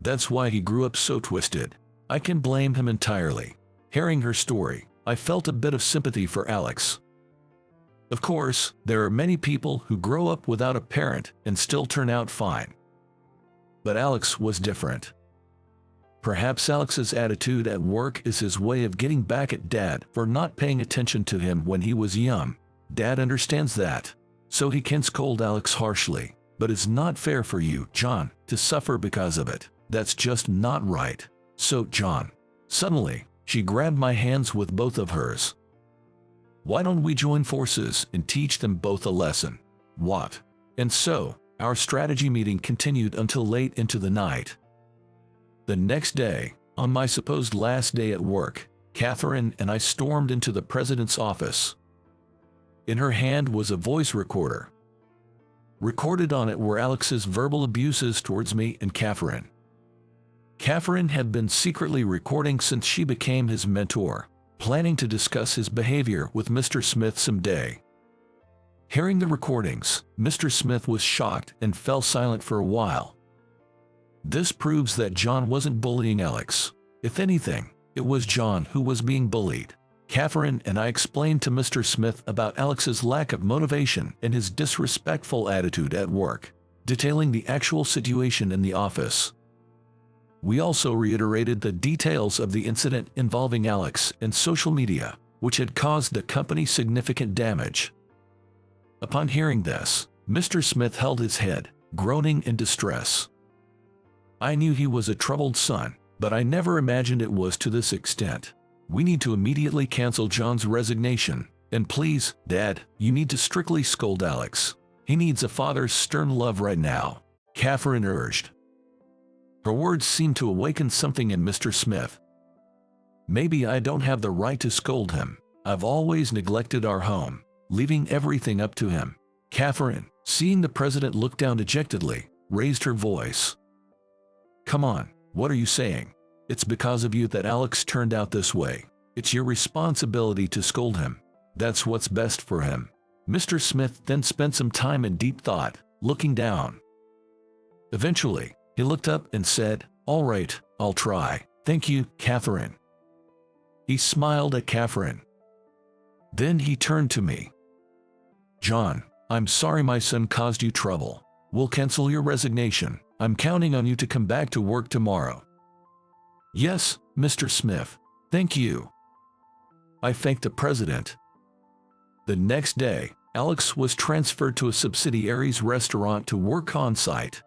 That's why he grew up so twisted. I can blame him entirely. Hearing her story, I felt a bit of sympathy for Alex. Of course, there are many people who grow up without a parent and still turn out fine. But Alex was different. Perhaps Alex's attitude at work is his way of getting back at Dad for not paying attention to him when he was young. Dad understands that, so he can scold Alex harshly. But it's not fair for you, John, to suffer because of it. That's just not right. So, John. Suddenly, she grabbed my hands with both of hers. Why don't we join forces and teach them both a lesson? What? And so, our strategy meeting continued until late into the night. The next day, on my supposed last day at work, Catherine and I stormed into the president's office. In her hand was a voice recorder. Recorded on it were Alex's verbal abuses towards me and Catherine. Catherine had been secretly recording since she became his mentor, planning to discuss his behavior with Mr. Smith someday. Hearing the recordings, Mr. Smith was shocked and fell silent for a while. This proves that John wasn't bullying Alex. If anything, it was John who was being bullied. Catherine and I explained to Mr. Smith about Alex's lack of motivation and his disrespectful attitude at work, detailing the actual situation in the office. We also reiterated the details of the incident involving Alex and social media, which had caused the company significant damage. Upon hearing this, Mr. Smith held his head, groaning in distress. I knew he was a troubled son, but I never imagined it was to this extent. We need to immediately cancel John's resignation, and please, Dad, you need to strictly scold Alex. He needs a father's stern love right now, Catherine urged. Her words seemed to awaken something in Mr. Smith. Maybe I don't have the right to scold him. I've always neglected our home, leaving everything up to him. Catherine, seeing the president look down dejectedly, raised her voice. Come on, what are you saying? It's because of you that Alex turned out this way. It's your responsibility to scold him. That's what's best for him. Mr. Smith then spent some time in deep thought, looking down. Eventually, he looked up and said, "All right, I'll try. Thank you, Catherine." He smiled at Catherine. Then he turned to me. "John, I'm sorry my son caused you trouble. We'll cancel your resignation. I'm counting on you to come back to work tomorrow." "Yes, Mr. Smith. Thank you." I thanked the president. The next day, Alex was transferred to a subsidiary's restaurant to work on-site.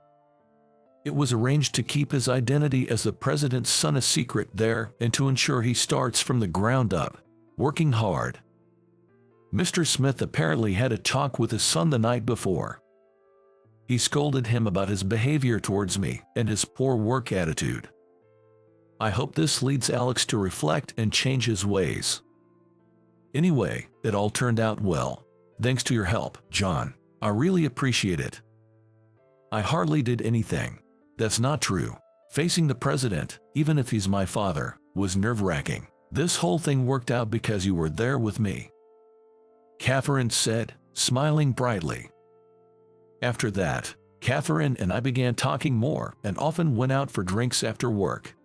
It was arranged to keep his identity as the president's son a secret there and to ensure he starts from the ground up, working hard. Mr. Smith apparently had a talk with his son the night before. He scolded him about his behavior towards me and his poor work attitude. I hope this leads Alex to reflect and change his ways. Anyway, it all turned out well. Thanks to your help, John. I really appreciate it. I hardly did anything. That's not true. Facing the president, even if he's my father, was nerve-wracking. This whole thing worked out because you were there with me, Catherine said, smiling brightly. After that, Catherine and I began talking more and often went out for drinks after work.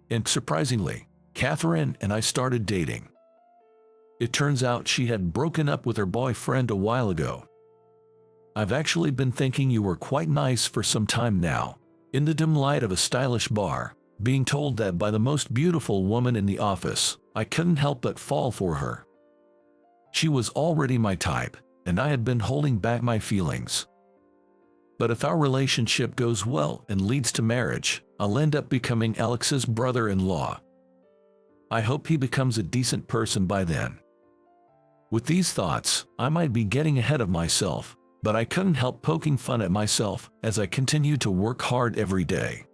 And surprisingly, Catherine and I started dating. It turns out she had broken up with her boyfriend a while ago. I've actually been thinking you were quite nice for some time now. In the dim light of a stylish bar, being told that by the most beautiful woman in the office, I couldn't help but fall for her. She was already my type, and I had been holding back my feelings. But if our relationship goes well and leads to marriage, I'll end up becoming Alex's brother-in-law. I hope he becomes a decent person by then. With these thoughts, I might be getting ahead of myself, but I couldn't help poking fun at myself as I continued to work hard every day.